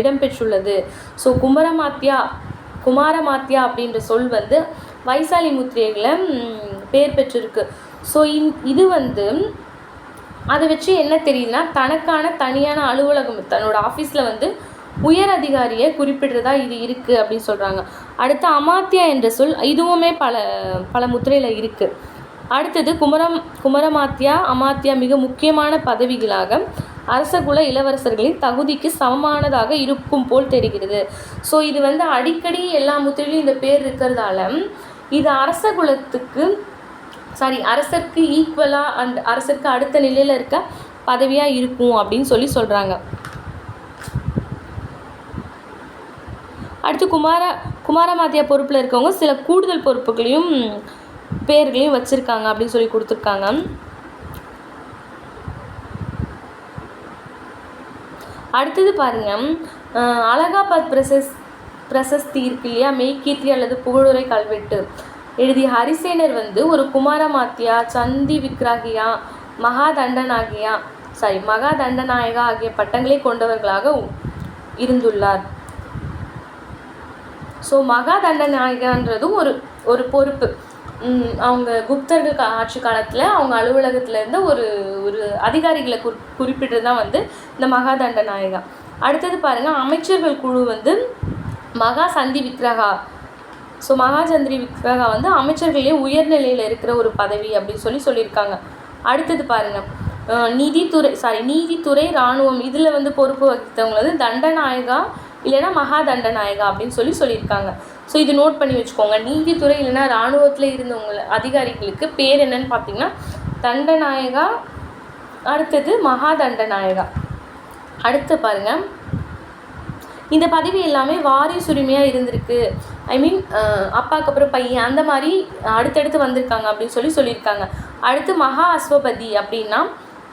இடம்பெற்றுள்ளது. ஸோ குமாரமாத்யா அப்படின்ற சொல் வந்து வைசாலி முத்திரைகளை பேர் பெற்றிருக்கு. ஸோ இது வந்து அதை வச்சு என்ன தெரியுதுன்னா, தனக்கான தனியான அலுவலகம், தன்னோட ஆஃபீஸில் வந்து உயர் அதிகாரியை குறிப்பிடுறதா இது இருக்குது அப்படின்னு சொல்கிறாங்க. அடுத்து அமாத்யா என்ற சொல் இதுவுமே பல முத்திரையில் இருக்குது. அடுத்தது குமாரமாத்யா, அமாத்யா மிக முக்கியமான பதவிகளாக அரசகுல இளவரசர்களின் தகுதிக்கு சமமானதாக இருக்கும் போல் தெரிகிறது. ஸோ இது வந்து அடிக்கடி எல்லா முத்திரையிலும் இந்த பேர் இருக்கிறதால இது அரசருக்கு ஈக்குவலாக அந்த அரசருக்கு அடுத்த நிலையில் இருக்க பதவியாக இருக்கும் அப்படின்னு சொல்கிறாங்க. அடுத்து குமாரமாத்யா பொறுப்பில் இருக்கவங்க சில கூடுதல் பொறுப்புகளையும் பேர்களையும் வச்சுருக்காங்க அப்படின்னு சொல்லி கொடுத்துருக்காங்க. அடுத்தது பாருங்கள், அலகாபாத் பிரசஸ்தி இருக்கு இல்லையா, மெய்கீர்த்தி அல்லது புகழுரை கல்வெட்டு எழுதிய ஹரிசேனர் வந்து ஒரு குமாரமாத்யா, சந்தி விக்ராகியா, மகாதண்டநாயகா ஆகிய பட்டங்களை கொண்டவர்களாக இருந்துள்ளார். ஸோ மகாதண்டநாயகன்றதும் ஒரு பொறுப்பு. அவங்க குப்தர்கள் ஆட்சி காலத்தில் அவங்க அலுவலகத்தில் இருந்த ஒரு அதிகாரிகளை குறிப்பிட்டு தான் வந்து இந்த மகாதண்டநாயகா. அடுத்தது பாருங்கள், அமைச்சர்கள் குழு வந்து மகாசந்தி விக்ரகா. ஸோ மகாசந்திரி விக்ரகா வந்து அமைச்சர்களே உயர்நிலையில் இருக்கிற ஒரு பதவி அப்படின்னு சொல்லியிருக்காங்க. அடுத்தது பாருங்கள், நீதித்துறை இராணுவம் இதில் வந்து பொறுப்பு வகித்தவங்க வந்து தண்டநாயகா இல்லைன்னா மகாதண்டநாயகா அப்படின்னு சொல்லியிருக்காங்க. ஸோ இது நோட் பண்ணி வச்சுக்கோங்க. நீதித்துறை இல்லைன்னா இராணுவத்தில் இருந்தவங்க அதிகாரிகளுக்கு பேர் என்னன்னு பார்த்தீங்கன்னா தண்டநாயகா, அடுத்தது மகாதண்டநாயகா. அடுத்து பாருங்கள், இந்த பதவி எல்லாமே வாரிசுரிமையாக இருந்திருக்கு. அப்பாவுக்கு அப்புறம் பையன் அந்த மாதிரி அடுத்தடுத்து வந்திருக்காங்க அப்படின்னு சொல்லியிருக்காங்க. அடுத்து மகா அஸ்வபதி அப்படின்னா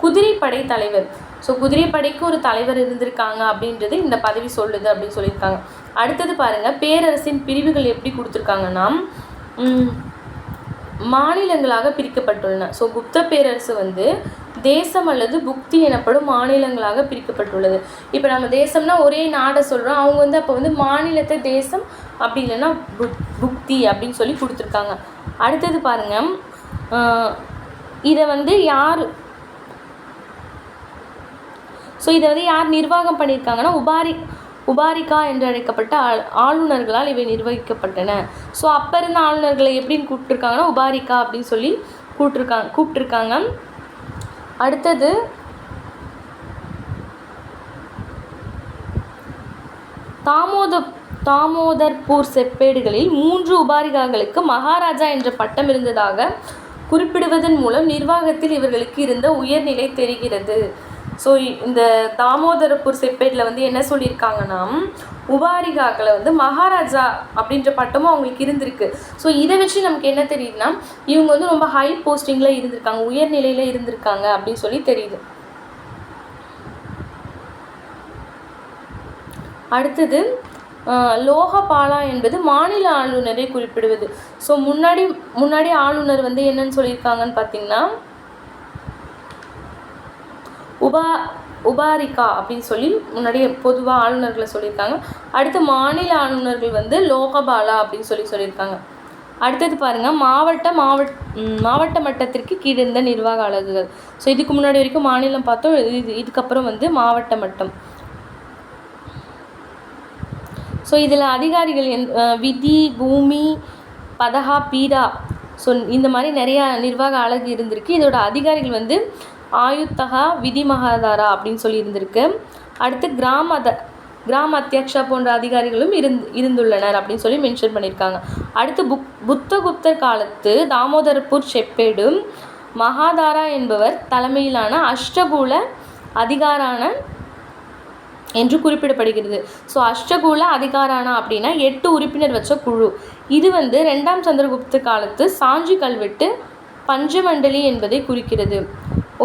குதிரைப்படை தலைவர். ஸோ குதிரைப்படைக்கு ஒரு தலைவர் இருந்திருக்காங்க அப்படின்றது இந்த பதவி சொல்லுது அப்படின்னு சொல்லியிருக்காங்க. அடுத்தது பாருங்கள், பேரரசின் பிரிவுகள் எப்படி கொடுத்துருக்காங்கன்னா மாநிலங்களாக பிரிக்கப்பட்டுள்ளன. ஸோ குப்த பேரரசு வந்து தேசம் அல்லது புக்தி எனப்படும் மாநிலங்களாக பிரிக்கப்பட்டுள்ளது. இப்போ நம்ம தேசம்னா ஒரே நாடை சொல்கிறோம், அவங்க வந்து அப்போ வந்து மாநிலத்தை தேசம் அப்படி இல்லைன்னா புக்தி அப்படின்னு சொல்லி கொடுத்துருக்காங்க. அடுத்தது பாருங்கள், இதை வந்து யார் நிர்வாகம் பண்ணியிருக்காங்கன்னா உபாரிகா என்று அழைக்கப்பட்ட ஆளுநர்களால் இவை நிர்வகிக்கப்பட்டன. ஸோ அப்போ இருந்த ஆளுநர்களை எப்படின்னு கூப்பிட்டுருக்காங்கன்னா உபாரிகா அப்படின்னு சொல்லி கூப்பிட்டுருக்காங்க. அடுத்தது தாமோதர்பூர் செப்பேடுகளில் 3 உபாரிகாக்களுக்கு மகாராஜா என்ற பட்டம் இருந்ததாக குறிப்பிடுவதன் மூலம் நிர்வாகத்தில் இவர்களுக்கு இருந்த உயர்நிலை தெரிகிறது. ஸோ இந்த தாமோதரப்பூர் செப்பேட்டில் வந்து என்ன சொல்லியிருக்காங்கன்னா உபாரிகாக்களை வந்து மகாராஜா அப்படின்ற பட்டமும் அவங்களுக்கு இருந்திருக்கு. ஸோ இதை வச்சு நமக்கு என்ன தெரியுதுன்னா இவங்க வந்து ரொம்ப ஹை போஸ்டிங்கில் இருந்திருக்காங்க, உயர்நிலையில் இருந்திருக்காங்க அப்படின்னு சொல்லி தெரியுது. அடுத்தது லோகபாலா என்பது மாநில ஆளுநரை குறிப்பிடுவது. ஸோ முன்னாடி ஆளுநர் வந்து என்னன்னு சொல்லியிருக்காங்கன்னு பார்த்தீங்கன்னா உபாரிகா அப்படின்னு சொல்லி முன்னாடியே பொதுவாக ஆளுநர்களை சொல்லியிருக்காங்க. அடுத்து மாநில ஆளுநர்கள் வந்து லோகபாலா அப்படின்னு சொல்லியிருக்காங்க. அடுத்தது பாருங்கள், மாவட்ட மட்டத்திற்கு கீழே இருந்த நிர்வாக அலகுகள். ஸோ இதுக்கு முன்னாடி வரைக்கும் மாநிலம் பார்த்தோம், இதுக்கப்புறம் வந்து மாவட்ட மட்டம். ஸோ இதில் அதிகாரிகள் விதி, பூமி, பதகா, பீடா, ஸோ இந்த மாதிரி நிறையா நிர்வாக அலகு இருந்திருக்கு. இதோட அதிகாரிகள் வந்து ஆயுத்தகா, விதி மகாதாரா அப்படின்னு சொல்லி இருந்திருக்கு. அடுத்து கிராம அத்தியக்ஷா போன்ற அதிகாரிகளும் இருந்துள்ளனர் அப்படின்னு சொல்லி மென்ஷன் பண்ணியிருக்காங்க. அடுத்து புத்தகுப்தர் காலத்து தாமோதரப்பூர் செப்பேடு மகாதாரா என்பவர் தலைமையிலான அஷ்டகூல என்று குறிப்பிடப்படுகிறது. ஸோ அஷ்டகூல அதிகாரானா அப்படின்னா 8 உறுப்பினர் வச்ச குழு. இது வந்து 2ஆம் சந்திரகுப்த காலத்து சாஞ்சி கல்வெட்டு பஞ்சமண்டலி என்பதை குறிக்கிறது.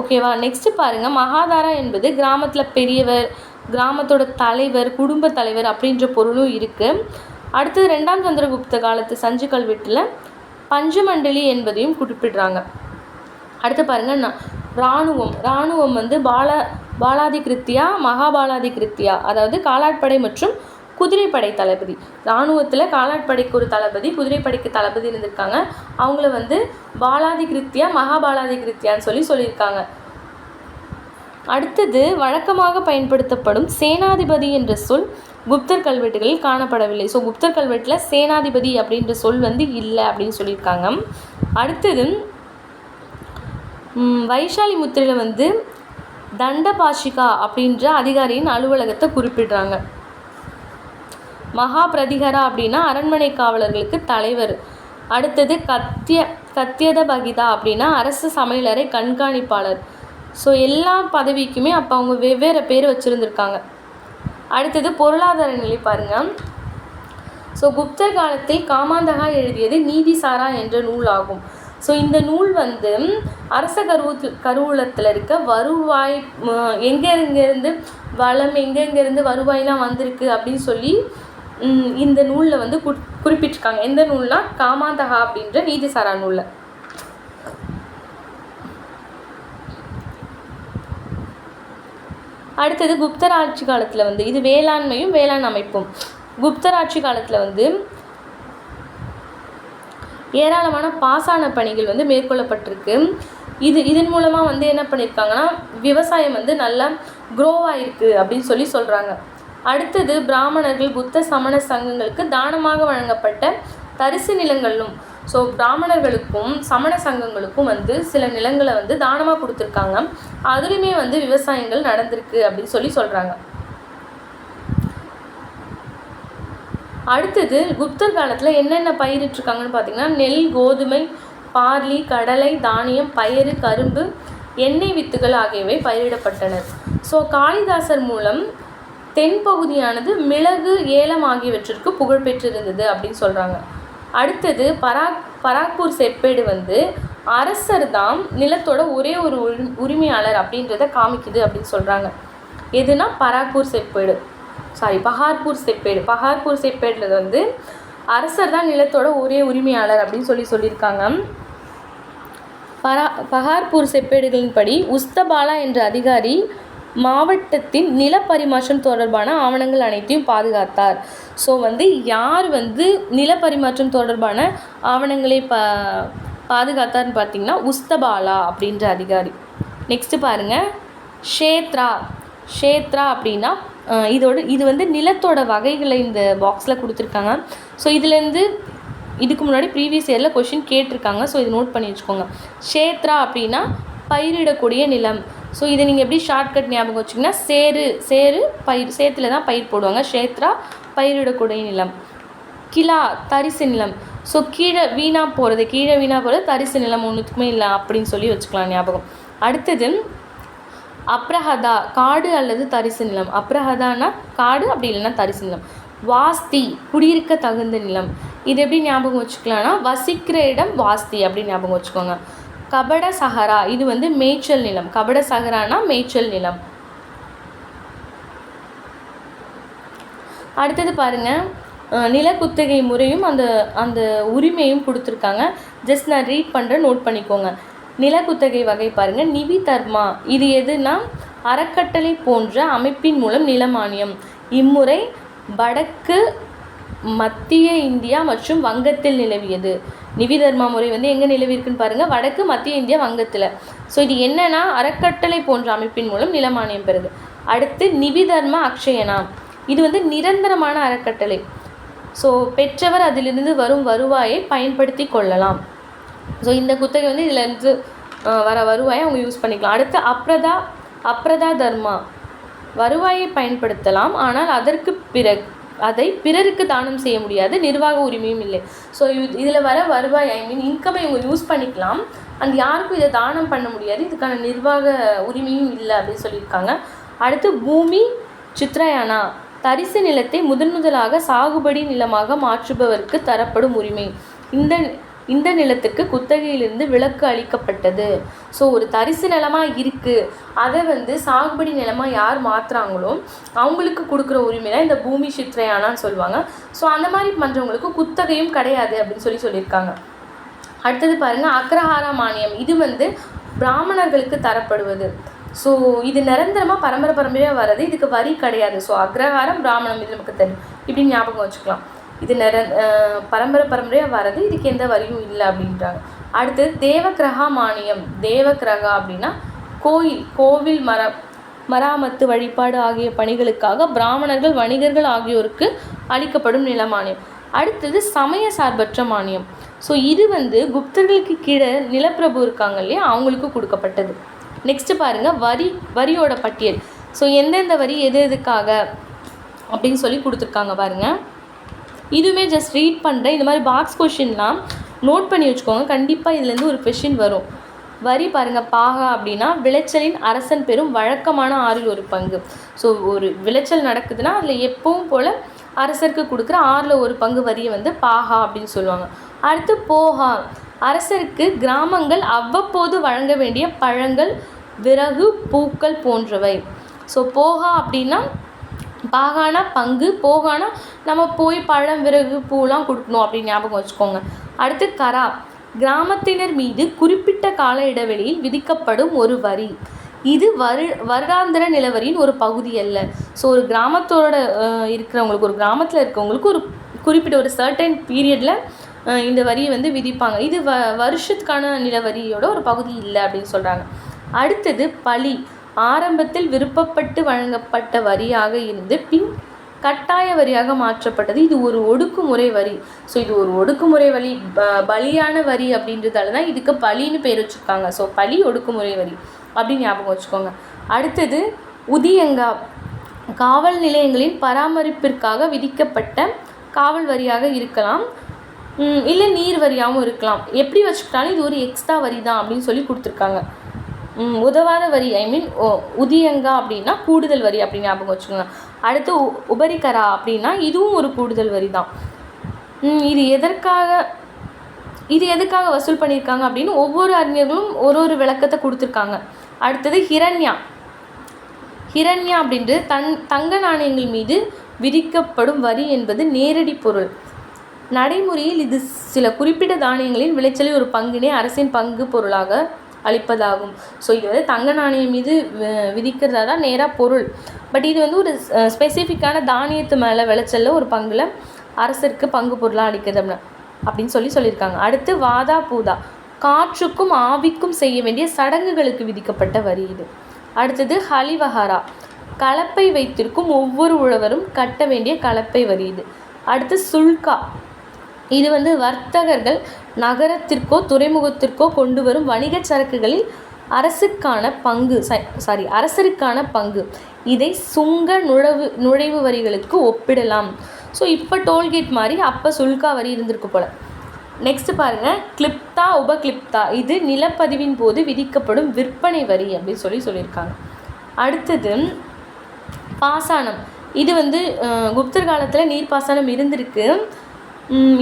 ஓகேவா. நெக்ஸ்ட் பாருங்கள், மகாதாரா என்பது கிராமத்தில் பெரியவர், கிராமத்தோட தலைவர், குடும்ப தலைவர் அப்படின்ற பொருளும் இருக்குது. அடுத்தது 2ஆம் சந்திரகுப்த காலத்து சஞ்சி கல்வெட்டில் பஞ்சமண்டலி என்பதையும் குறிப்பிடுறாங்க. அடுத்து பாருங்கள், இராணுவம் வந்து பாலாதி கிருத்தியா, மகாபாலாதி கிருத்தியா, அதாவது காலாட்படை மற்றும் குதிரைப்படை தளபதி. இராணுவத்தில் காலாட்படைக்கு ஒரு தளபதி, குதிரைப்படைக்கு தளபதி இருந்திருக்காங்க. அவங்கள வந்து பாலாதி கிருத்தியா, மகாபாலாதி கிருத்தியான்னு சொல்லியிருக்காங்க. அடுத்தது, வழக்கமாக பயன்படுத்தப்படும் சேனாதிபதி என்ற சொல் குப்தர் கல்வெட்டுகளில் காணப்படவில்லை. ஸோ குப்தர் கல்வெட்டில் சேனாதிபதி அப்படின்ற சொல் வந்து இல்லை அப்படின்னு சொல்லியிருக்காங்க. அடுத்தது, வைஷாலி முத்திரையில் வந்து தண்டபாஷிகா அப்படின்ற அதிகாரியின் அலுவலகத்தை குறிப்பிடுறாங்க. மகா பிரதிகரா அப்படின்னா அரண்மனை காவலர்களுக்கு தலைவர். அடுத்தது, கத்தியத பகிதா அப்படின்னா அரசு சமையலறை கண்காணிப்பாளர். ஸோ எல்லா பதவிக்குமே அப்போ அவங்க வெவ்வேறு பேர் வச்சுருந்துருக்காங்க. அடுத்தது, பொருளாதார நிலை பாருங்கள். ஸோ குப்தர் காலத்தில் காமாந்தகா எழுதியது நீதிசாரா என்ற நூல் ஆகும். ஸோ இந்த நூல் வந்து அரச கருவூலத்தில் இருக்க வருவாய், எங்கெங்கேருந்து வளம், எங்கெங்கேருந்து வருவாயெலாம் வந்திருக்கு அப்படின்னு சொல்லி இந்த நூலில் வந்து குறிப்பிட்டிருக்காங்க. எந்த நூல்னா காமாந்தகா அப்படின்ற நீதிசாரா நூலில். அடுத்தது, குப்தர் ஆட்சி காலத்தில் வந்து இது வேளாண்மையும் வேளாண் அமைப்பும். குப்தர் ஆட்சி காலத்தில் வந்து ஏராளமான பாசான பணிகள் வந்து மேற்கொள்ளப்பட்டிருக்கு. இதன் மூலமாக வந்து என்ன பண்ணியிருக்காங்கன்னா விவசாயம் வந்து நல்லா க்ரோவாயிருக்கு அப்படின்னு சொல்கிறாங்க. அடுத்தது, பிராமணர்கள், புத்த சமண சங்கங்களுக்கு தானமாக வழங்கப்பட்ட தரிசு நிலங்களும். ஸோ பிராமணர்களுக்கும் சமண சங்கங்களுக்கும் வந்து சில நிலங்களை வந்து தானமாக கொடுத்துருக்காங்க. அதுலேயுமே வந்து விவசாயங்கள் நடந்திருக்கு அப்படின்னு சொல்கிறாங்க. அடுத்தது, குப்தர் காலத்தில் என்னென்ன பயிரிட்டிருக்காங்கன்னு பார்த்தீங்கன்னா நெல், கோதுமை, பார்லி, கடலை, தானியம், பயறு, கரும்பு, எண்ணெய் வித்துகள் ஆகியவை பயிரிடப்பட்டன. ஸோ காளிதாசர் மூலம் தென்பகுதியானது மிளகு, ஏலம் ஆகியவற்றிற்கு புகழ்பெற்றிருந்தது அப்படின்னு சொல்கிறாங்க. அடுத்தது, பராக்பூர் செப்பேடு வந்து அரசர் தான் நிலத்தோட ஒரே ஒரு உரிமையாளர் அப்படின்றத காமிக்குது அப்படின்னு சொல்கிறாங்க. எதுனா பராக்பூர் செப்பேடு, பஹார்பூர் செப்பேடு. பஹார்பூர் செப்பேடில் வந்து அரசர் தான் நிலத்தோட ஒரே உரிமையாளர் அப்படின்னு சொல்லியிருக்காங்க. பஹார்பூர் செப்பேடுகளின்படி உஸ்தபாலா என்ற அதிகாரி மாவட்டத்தின் நில பரிமாற்றம் தொடர்பான ஆவணங்கள் அனைத்தையும் பாதுகாத்தார். ஸோ வந்து யார் வந்து நில பரிமாற்றம் தொடர்பான ஆவணங்களை பாதுகாத்தார்னு பார்த்தீங்கன்னா உஸ்தபாலா அப்படின்ற அதிகாரி. நெக்ஸ்ட்டு பாருங்கள், ஷேத்ரா அப்படின்னா இது வந்து நிலத்தோட வகைகளை இந்த பாக்ஸில் கொடுத்துருக்காங்க. ஸோ இதுலேருந்து இதுக்கு முன்னாடி ப்ரீவியஸ் இயரில் கொஷின் கேட்டிருக்காங்க. ஸோ இது நோட் பண்ணி வச்சுக்கோங்க. ஷேத்ரா அப்படின்னா பயிரிடக்கூடிய நிலம். ஸோ இதை நீங்கள் எப்படி ஷார்ட்கட் ஞாபகம் வச்சிங்கன்னா சேறு பயிர், சேத்துல தான் பயிர் போடுவாங்க. ஷேத்ரா பயிரிடக்கூடிய நிலம். கிலா தரிசு நிலம். ஸோ கீழே வீணாக போகிறது தரிசு நிலம், ஒன்றுத்துக்குமே இல்லை அப்படின்னு சொல்லி வச்சுக்கலாம் ஞாபகம். அடுத்தது, அப்ரஹதா காடு அல்லது தரிசு நிலம். அப்ரஹதானா காடு, அப்படி இல்லைன்னா தரிசு நிலம். வாஸ்தி குடியிருக்க தகுந்த நிலம். இது எப்படி ஞாபகம் வச்சுக்கலாம்னா வசிக்கிற இடம் வாஸ்தி அப்படின்னு ஞாபகம் வச்சுக்கோங்க. கபட சஹரா இது வந்து மேய்ச்சல் நிலம். கபட சஹரானா மேய்ச்சல் நிலம். அடுத்தது பாருங்கள், நில குத்தகை முறையும் அந்த உரிமையும் கொடுத்துருக்காங்க. ஜஸ்ட் நான் ரீட் பண்ணுறேன், நோட் பண்ணிக்கோங்க. நில குத்தகை வகை பாருங்கள், நிவி தர்மா. இது எதுனா அறக்கட்டளை போன்ற அமைப்பின் மூலம் நில மானியம். இம்முறை வடக்கு மத்திய இந்தியா மற்றும் வங்கத்தில் நிலவியது. நிவி தர்மா முறை வந்து எங்கே நிலவிருக்குன்னு பாருங்கள், வடக்கு மத்திய இந்தியா வங்கத்தில். ஸோ இது என்னென்னா அறக்கட்டளை போன்ற அமைப்பின் மூலம் நில மானியம் பெறுது. அடுத்து, நிவி தர்ம அக்ஷயனா. இது வந்து நிரந்தரமான அறக்கட்டளை. ஸோ பெற்றவர் அதிலிருந்து வரும் வருவாயை பயன்படுத்தி கொள்ளலாம். ஸோ இந்த குத்தகை வந்து இதிலேருந்து வர வருவாயை அவங்க யூஸ் பண்ணிக்கலாம். அடுத்து, அப்ரதா தர்மா. வருவாயை பயன்படுத்தலாம், ஆனால் அதை பிறருக்கு தானம் செய்ய முடியாது, நிர்வாக உரிமையும் இல்லை. ஸோ இதில் வர வருவாய் இன்கமை இவங்க யூஸ் பண்ணிக்கலாம், அண்ட் யாருக்கும் இதை தானம் பண்ண முடியாது, இதுக்கான நிர்வாக உரிமையும் இல்லை அப்படின்னு சொல்லியிருக்காங்க. அடுத்து, பூமி சித்ரயானா தரிசு நிலத்தை முதலாக சாகுபடி நிலமாக மாற்றுபவருக்கு தரப்படும் உரிமை. இந்த நிலத்துக்கு குத்தகையிலிருந்து விலக்கு அளிக்கப்பட்டது. ஸோ ஒரு தரிசு நிலமாக இருக்குது, அதை சாகுபடி நிலமாக யார் மாற்றுறாங்களோ அவங்களுக்கு கொடுக்குற உரிமை தான் இந்த பூமி சித்ரயானான்னு சொல்லுவாங்க. ஸோ அந்த மாதிரி பண்ணுறவங்களுக்கு குத்தகையும் கிடையாது அப்படின்னு சொல்லியிருக்காங்க. அடுத்தது பாருங்கள், அக்ரஹார மானியம். இது பிராமணர்களுக்கு தரப்படுவது. ஸோ இது நிரந்தரமாக பரம்பரையாக வர்றது, இதுக்கு வரி கிடையாது. ஸோ அக்ரஹாரம் பிராமணம் இது நமக்கு தெரியும், இப்படி ஞாபகம் வச்சுக்கலாம். இது பரம்பரையாக வர்றது, இதுக்கு எந்த வரியும் இல்லை அப்படின்றாங்க. அடுத்தது தேவக்கிரகா மானியம். தேவக்கிரகா அப்படின்னா கோவில் மராமத்து வழிபாடு ஆகிய பணிகளுக்காக பிராமணர்கள் வணிகர்கள் ஆகியோருக்கு அளிக்கப்படும் நில மானியம். அடுத்தது சமய சார்பற்ற மானியம். ஸோ இது குப்தர்களுக்கு கீழே நிலப்பிரபு இருக்காங்க இல்லையா, அவங்களுக்கு கொடுக்கப்பட்டது. நெக்ஸ்ட்டு பாருங்கள், வரியோட பட்டியல். ஸோ எந்தெந்த வரி எதுக்காக அப்படின்னு சொல்லி கொடுத்துருக்காங்க பாருங்கள். இதுவுமே ஜஸ்ட் ரீட் பண்ணுறேன். இந்த மாதிரி பாக்ஸ் கொஷின்லாம் நோட் பண்ணி வச்சுக்கோங்க, கண்டிப்பாக இதுலேருந்து ஒரு கொஷின் வரும். வரி பாருங்கள், பாகா அப்படின்னா விளைச்சலின் அரசன் பெறும் வழக்கமான 1/6 பங்கு. ஸோ ஒரு விளைச்சல் நடக்குதுன்னா அதில் எப்பவும் போல் அரசருக்கு கொடுக்குற 1/6 பங்கு வரியை பாகா அப்படின்னு சொல்லுவாங்க. அடுத்து போகா, அரசருக்கு கிராமங்கள் அவ்வப்போது வழங்க வேண்டிய பழங்கள், விறகு, பூக்கள் போன்றவை. ஸோ போகா அப்படின்னா பாகானா பங்கு, போகானா நம்ம போய் பழம், விறகு, பூலாம் கொடுக்கணும் அப்படின்னு ஞாபகம் வச்சுக்கோங்க. அடுத்து கரா, கிராமத்தினர் மீது குறிப்பிட்ட கால இடைவெளியில் விதிக்கப்படும் ஒரு வரி. இது வருடாந்திர நிலவரியின் ஒரு பகுதி அல்ல. ஸோ ஒரு கிராமத்தோட இருக்கிறவங்களுக்கு, ஒரு கிராமத்தில் இருக்கிறவங்களுக்கு ஒரு குறிப்பிட்ட ஒரு சர்டன் பீரியடில் இந்த வரியை விதிப்பாங்க. இது வருஷத்துக்கான நிலவரியோட ஒரு பகுதி இல்லை அப்படின்னு சொல்கிறாங்க. அடுத்தது பலி, ஆரம்பத்தில் விருப்பப்பட்டு வழங்கப்பட்ட வரியாக இருந்து பின் கட்டாய வரியாக மாற்றப்பட்டது. இது ஒரு ஒடுக்குமுறை வரி. ஸோ இது ஒரு ஒடுக்குமுறை வரி, பலியான வரி அப்படின்றதால தான் இதுக்கு பலின்னு பேர் வச்சுருக்காங்க. ஸோ பலி ஒடுக்குமுறை வரி அப்படின்னு ஞாபகம் வச்சுக்கோங்க. அடுத்தது உதியங்கா, காவல் நிலையங்களின் பராமரிப்பிற்காக விதிக்கப்பட்ட காவல் வரியாக இருக்கலாம், இல்லை நீர் வரியாகவும் இருக்கலாம். எப்படி வச்சுக்கிட்டாலும் இது ஒரு எக்ஸ்ட்ரா வரி தான் அப்படின்னு சொல்லி கொடுத்துருக்காங்க. உதவாத வரி, உதியங்கா அப்படின்னா கூடுதல் வரி அப்படின்னு ஞாபகம் வச்சுக்கோங்க. அடுத்து உபரிகரா அப்படின்னா இதுவும் ஒரு கூடுதல் வரி தான். இது எதுக்காக வசூல் பண்ணியிருக்காங்க அப்படின்னு ஒவ்வொரு அறிஞர்களும் ஒரு விளக்கத்தை கொடுத்துருக்காங்க. அடுத்தது ஹிரண்யா அப்படின்றது தங்க நாணயங்கள் மீது விதிக்கப்படும் வரி என்பது நேரடி பொருள். நடைமுறையில் இது சில குறிப்பிட்ட தானியங்களின் விளைச்சலில் ஒரு பங்கினை அரசின் பங்கு பொருளாக அளிப்பதாகும். ஸோ இது தங்க நாணயம் மீது விதிக்கிறதா தான் நேராக பொருள். பட் இது ஒரு ஸ்பெசிஃபிக்கான தானியத்து மேலே விளைச்சலில் ஒரு பங்கில் அரசருக்கு பங்கு பொருளாக அளிக்கிறது அப்படின்னு சொல்லியிருக்காங்க. அடுத்து வாதா பூதா, காற்றுக்கும் ஆவிக்கும் செய்ய வேண்டிய சடங்குகளுக்கு விதிக்கப்பட்ட வரி இது. அடுத்தது ஹலிவஹாரா, கலப்பை வைத்திருக்கும் ஒவ்வொரு உழவரும் கட்ட வேண்டிய கலப்பை வரி இது. அடுத்து சுல்கா, இது வர்த்தகர்கள் நகரத்திற்கோ துறைமுகத்திற்கோ கொண்டு வரும் வணிக சரக்குகளில் அரசருக்கான பங்கு. இதை சுங்க நுழைவு வரிகளுக்கு ஒப்பிடலாம். ஸோ இப்போ டோல்கேட் மாதிரி அப்போ சுல்கா வரி இருந்திருக்கு போல். நெக்ஸ்ட் பாருங்கள், கிளிப்தா உபகிளிப்தா, இது நிலப்பதிவின் போது விதிக்கப்படும் விற்பனை வரி அப்படின்னு சொல்லியிருக்காங்க. அடுத்தது பாசானம், இது குப்தர் காலத்தில் நீர்ப்பாசனம் இருந்திருக்கு.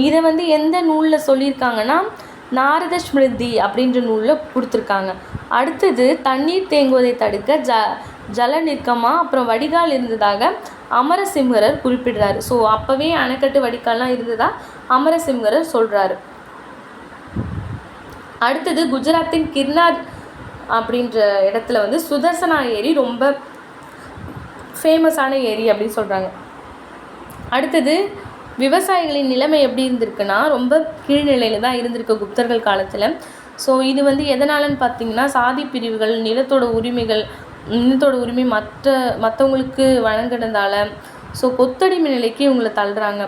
இதை எந்த நூலில் சொல்லியிருக்காங்கன்னா நாரத ஸ்மிருதி அப்படின்ற நூலில் கொடுத்துருக்காங்க. அடுத்தது தண்ணீர் தேங்குவதை தடுக்க ஜல நிற்கமா அப்புறம் வடிகால் இருந்ததாக அமரசிம்ஹரர் குறிப்பிடுறாரு. ஸோ அப்போவே அணைக்கட்டு வடிகால்லாம் இருந்ததா அமரசிம்ஹரர் சொல்கிறாரு. அடுத்தது குஜராத்தின் கிர்னார் அப்படின்ற இடத்துல சுதர்சனா ஏரி ரொம்ப ஃபேமஸான ஏரி அப்படின்னு சொல்கிறாங்க. அடுத்தது விவசாயிகளின் நிலைமை எப்படி இருந்திருக்குன்னா ரொம்ப கீழ்நிலையில் தான் இருந்திருக்கு குப்தர்கள் காலத்தில். ஸோ இது எதனாலன்னு பார்த்தீங்கன்னா சாதி பிரிவுகள், நிலத்தோட உரிமை மற்றவங்களுக்கு வழங்கினதால ஸோ கொத்தடிமை நிலைக்கு இவங்களை தள்ளுறாங்க.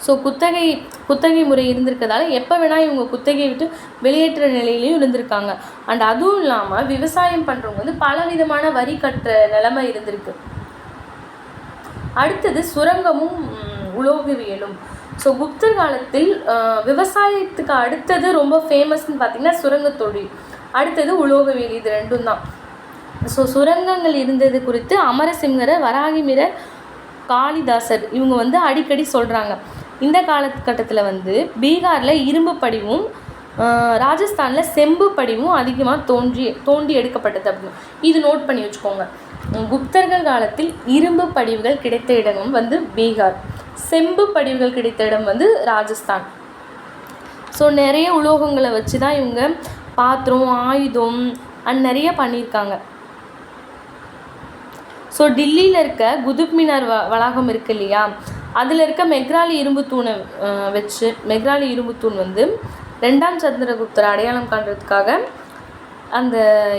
ஸோ குத்தகை முறை இருந்திருக்கிறதால எப்போ வேணால் இவங்க குத்தகையை விட்டு வெளியேற்ற நிலையிலையும் இருந்திருக்காங்க. அண்ட் அதுவும் இல்லாமல் விவசாயம் பண்ணுறவங்க பலவிதமான வரி கட்டுற நிலைமை இருந்திருக்கு. அடுத்தது சுரங்கமும் உலோகவியலும். ஸோ குப்தர் காலத்தில் விவசாயத்துக்கு அடுத்தது ரொம்ப ஃபேமஸ்ன்னு பார்த்திங்கன்னா சுரங்க தொழில், அடுத்தது உலோகவியல். இது ரெண்டும் தான். ஸோ சுரங்கங்கள் இருந்தது குறித்து அமரசிங்கர், வராகிமிரர், காளிதாசர் இவங்க வந்து அடிக்கடி சொல்கிறாங்க. இந்த காலகட்டத்தில் வந்து பீகாரில் இரும்பு படிவும் ராஜஸ்தானில் செம்பு படிவும் அதிகமாக தோண்டி எடுக்கப்பட்டது அப்படின்னு இது நோட் பண்ணி வச்சுக்கோங்க. குப்தர்கள் காலத்தில் இரும்பு படிவுகள் கிடைத்த இடம் வந்து பீகார், செம்பு படிவுகள் கிடைத்த இடம் வந்து ராஜஸ்தான். ஸோ நிறைய உலோகங்களை வச்சு தான் இவங்க பாத்திரம், ஆயுதம் நிறைய பண்ணியிருக்காங்க. ஸோ டில்லியில் இருக்க குதுப் மினார் வளாகம் இருக்குது இல்லையா, அதில் இருக்க மெக்ராலி இரும்பு தூணை வச்சு மெக்ராலி இரும்பு தூண் வந்து 2ஆம் சந்திரகுப்தர் அடையாளம் காண்றதுக்காக அந்த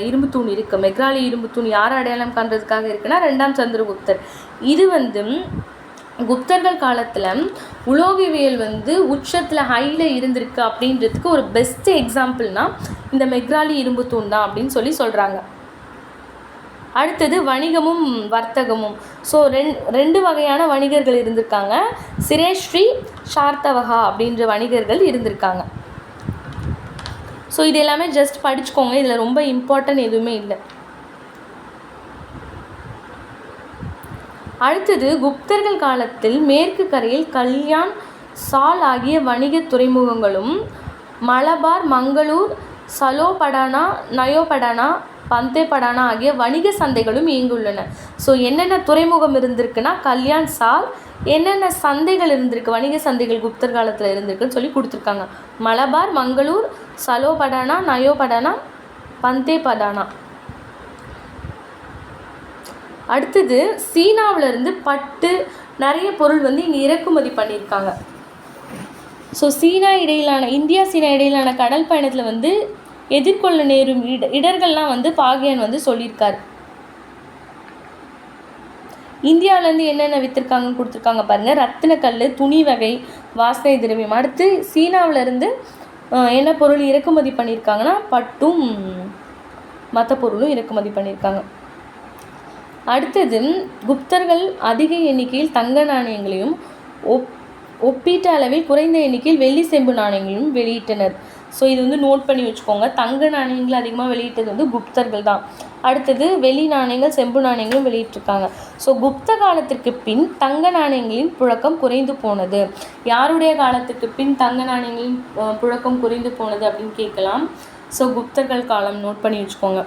இரும்பு தூண் இருக்குது. மெக்ராலி இரும்பு தூண் யார் அடையாளம் காண்றதுக்காக இருக்குன்னா 2ஆம் சந்திரகுப்தர். இது வந்து குப்தர்கள் காலத்தில் உலோகவியல் வந்து உச்சத்தில் ஹையில் இருந்திருக்கு அப்படின்றதுக்கு ஒரு பெஸ்ட் எக்ஸாம்பிள்னால் இந்த மெக்ராலி இரும்பு தூண் தான் அப்படின்னு சொல்கிறாங்க. அடுத்தது வணிகமும் வர்த்தகமும். ஸோ ரெண்டு வகையான வணிகர்கள் இருந்திருக்காங்க. சிரேஸ்ரீ, ஷார்த்தவகா அப்படின்ற வணிகர்கள் இருந்திருக்காங்க. ஸோ இது எல்லாமே ஜஸ்ட் படிச்சுக்கோங்க, இதில் ரொம்ப இம்பார்ட்டன்ட் எதுவுமே இல்லை. அடுத்தது குப்தர்கள் காலத்தில் மேற்கு கரையில் கல்யாண், சால் ஆகிய வணிக துறைமுகங்களும் மலபார், மங்களூர், சலோபடானா, நயோபடானா, பந்தேபடானா ஆகிய வணிக சந்தைகளும் இயங்குள்ளன. ஸோ என்னென்ன துறைமுகம் இருந்திருக்குன்னா கல்யாண், சால், என்னென்ன சந்தைகள் இருந்திருக்கு, வணிக சந்தைகள் குப்தர் காலத்தில் இருந்திருக்குன்னு சொல்லி கொடுத்துருக்காங்க. மலபார், மங்களூர், சலோபடானா, நயோபடானா, பந்தேபடானா. அடுத்தது சீனாவிலேருந்து பட்டு நிறைய பொருள் வந்து இங்கே இறக்குமதி பண்ணியிருக்காங்க. ஸோ இந்தியா சீனா இடையிலான கடல் பயணத்தில் வந்து எதிர்கொள்ள நேரும் இடர்கள்லாம் வந்து பாகியான் வந்து சொல்லியிருக்காரு. இந்தியாவிலேருந்து என்னென்ன விற்றுருக்காங்கன்னு கொடுத்துருக்காங்க பாருங்கள். ரத்தினக்கல், துணி வகை, வாசனை திரவியம். அடுத்து சீனாவிலேருந்து என்ன பொருள் இறக்குமதி பண்ணியிருக்காங்கன்னா பட்டும் மற்ற பொருளும் இறக்குமதி பண்ணியிருக்காங்க. அடுத்தது குப்தர்கள் அதிக எண்ணிக்கையில் தங்க நாணயங்களையும் ஒப்பீட்டு அளவில் குறைந்த எண்ணிக்கையில் வெள்ளி, செம்பு நாணயங்களையும் வெளியிட்டனர். ஸோ இது வந்து நோட் பண்ணி வச்சுக்கோங்க. தங்க நாணயங்கள் அதிகமாக வெளியிட்டது வந்து குப்தர்கள் தான். அடுத்தது வெள்ளி நாணயங்கள், செம்பு நாணயங்களும் வெளியிட்டிருக்காங்க. ஸோ குப்த காலத்திற்கு பின் தங்க நாணயங்களின் புழக்கம் குறைந்து போனது. யாருடைய காலத்துக்கு பின் தங்க நாணயங்களின் புழக்கம் குறைந்து போனது அப்படின்னு கேட்கலாம். ஸோ குப்தர்கள் காலம் நோட் பண்ணி வச்சுக்கோங்க.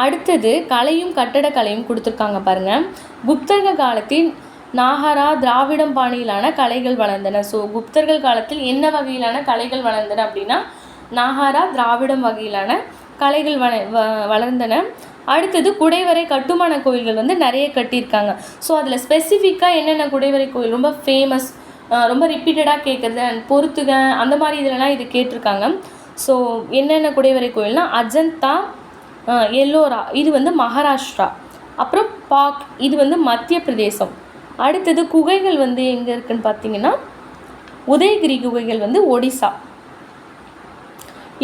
அடுத்தது கலையும் கட்டடக்கலையும் கொடுத்துருக்காங்க பாருங்கள். குப்தர்கள் காலத்தில் நாகரா, திராவிடம் பாணியிலான கலைகள் வளர்ந்தன. ஸோ குப்தர்கள் காலத்தில் என்ன வகையிலான கலைகள் வளர்ந்தன அப்படின்னா நாகரா, திராவிடம் வகையிலான கலைகள் வளர்ந்தன. அடுத்தது குடைவரை கட்டுமான கோயில்கள் வந்து நிறைய கட்டியிருக்காங்க. ஸோ அதில் ஸ்பெசிஃபிக்காக என்னென்ன குடைவரை கோயில் ரொம்ப ஃபேமஸ், ரொம்ப ரிப்பீட்டடாக கேட்குறது அண்ட் பொறுத்துக அந்த மாதிரி இதிலலாம் இது கேட்டிருக்காங்க. ஸோ என்னென்ன குடைவரை கோயில்னால் அஜந்தா, எல்லோரா இது வந்து மகாராஷ்டிரா, அப்புறம் பாக் இது வந்து மத்திய பிரதேசம். அடுத்தது குகைகள் வந்து எங்கே இருக்குதுன்னு பார்த்தீங்கன்னா உதயகிரி குகைகள் வந்து ஒடிசா.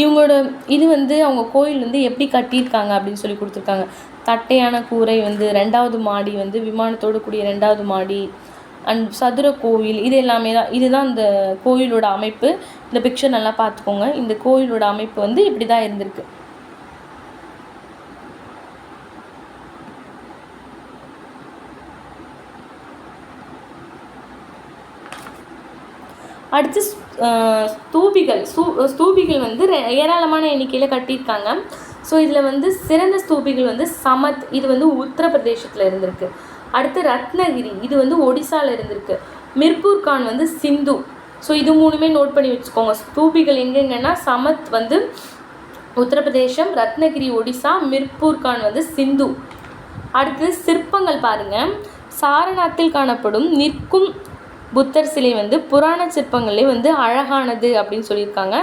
இவங்களோட இது வந்து அவங்க கோயில் வந்து எப்படி கட்டியிருக்காங்க அப்படின்னு சொல்லி கொடுத்துருக்காங்க. தட்டையான கூரை வந்து 2வது மாடி வந்து விமானத்தோடு கூடிய 2வது மாடி அண்ட் சதுர கோவில் இது எல்லாமே தான். இதுதான் இந்த கோயிலோட அமைப்பு. இந்த பிக்சர் நல்லா பார்த்துக்கோங்க. இந்த கோயிலோட அமைப்பு வந்து இப்படி தான் இருந்திருக்கு. அடுத்து ஸ்தூபிகள் வந்து ஏராளமான எண்ணிக்கையில் கட்டியிருக்காங்க. ஸோ இதில் வந்து சிறந்த ஸ்தூபிகள் வந்து சமத் இது வந்து உத்தரப்பிரதேசத்தில் இருந்திருக்கு. அடுத்து ரத்னகிரி இது வந்து ஒடிசாவில் இருந்திருக்கு. மிர்பூர் கான் வந்து சிந்து. ஸோ இது 3மே நோட் பண்ணி வச்சுக்கோங்க. ஸ்தூபிகள் எங்கெங்கன்னா சமத் வந்து உத்தரப்பிரதேசம், ரத்னகிரி ஒடிசா, மிர்பூர் கான் வந்து சிந்து. அடுத்து சிற்பங்கள் பாருங்கள். சாரநாத்தில் காணப்படும் நிற்கும் புத்தர் சிலை வந்து புராண சிற்பங்களே வந்து அழகானது அப்படின்னு சொல்லியிருக்காங்க.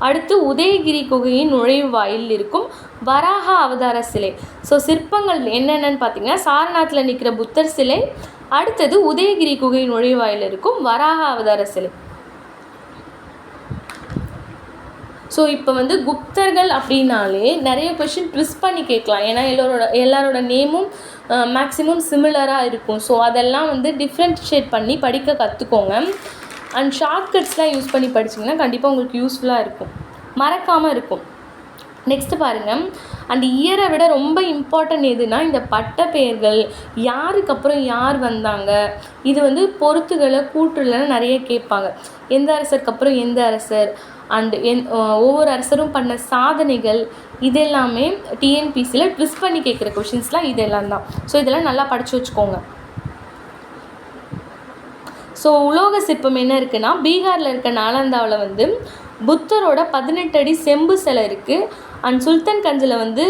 அடுத்து உதயகிரி குகையின் நுழைவு வாயில் இருக்கும் வராக அவதார சிலை. ஸோ சிற்பங்கள் என்னென்னு பார்த்தீங்கன்னா சாரநாத்தில் நிற்கிற புத்தர் சிலை, அடுத்தது உதயகிரி குகையின் நுழைவு வாயில் இருக்கும் வராக அவதார சிலை. ஸோ இப்போ வந்து குப்தர்கள் அப்படின்னாலே நிறைய கொஷின் ட்விஸ்ட் பண்ணி கேட்கலாம். ஏன்னா எல்லாரோட நேமும் மேக்ஸிமம் சிமிலராக இருக்கும். ஸோ அதெல்லாம் வந்து டிஃப்ரென்ஷியேட் பண்ணி படிக்க கற்றுக்கோங்க. அண்ட் ஷார்ட்கட்ஸ்லாம் யூஸ் பண்ணி படிச்சிங்கன்னா கண்டிப்பாக உங்களுக்கு யூஸ்ஃபுல்லாக இருக்கும், மறக்காமல் இருக்கும். நெக்ஸ்ட்டு பாருங்கள், அந்த இயரை விட ரொம்ப இம்பார்ட்டன்ட் எதுனா இந்த பட்ட பெயர்கள், யாருக்கு அப்புறம் யார் வந்தாங்க, இது வந்து பொறுத்துகளை கூற்றுலன்னு நிறைய கேட்பாங்க. எந்த அரசருக்கு அப்புறம் எந்த அரசர், அண்டு ஒவ்வொரு அரசரும் பண்ண சாதனைகள், இது எல்லாமே டிஎன்பிசியில் ட்விஸ்ட் பண்ணி கேட்குற கொஷின்ஸ்லாம் இதெல்லாம் தான். ஸோ இதெல்லாம் நல்லா படித்து வச்சுக்கோங்க. ஸோ உலோக சிற்பம் என்ன இருக்குன்னா, பீகாரில் இருக்க நாலந்தாவில் வந்து புத்தரோட 18 அடி செம்பு சிலை இருக்குது. அண்ட் சுல்தான்கஞ்சில் வந்து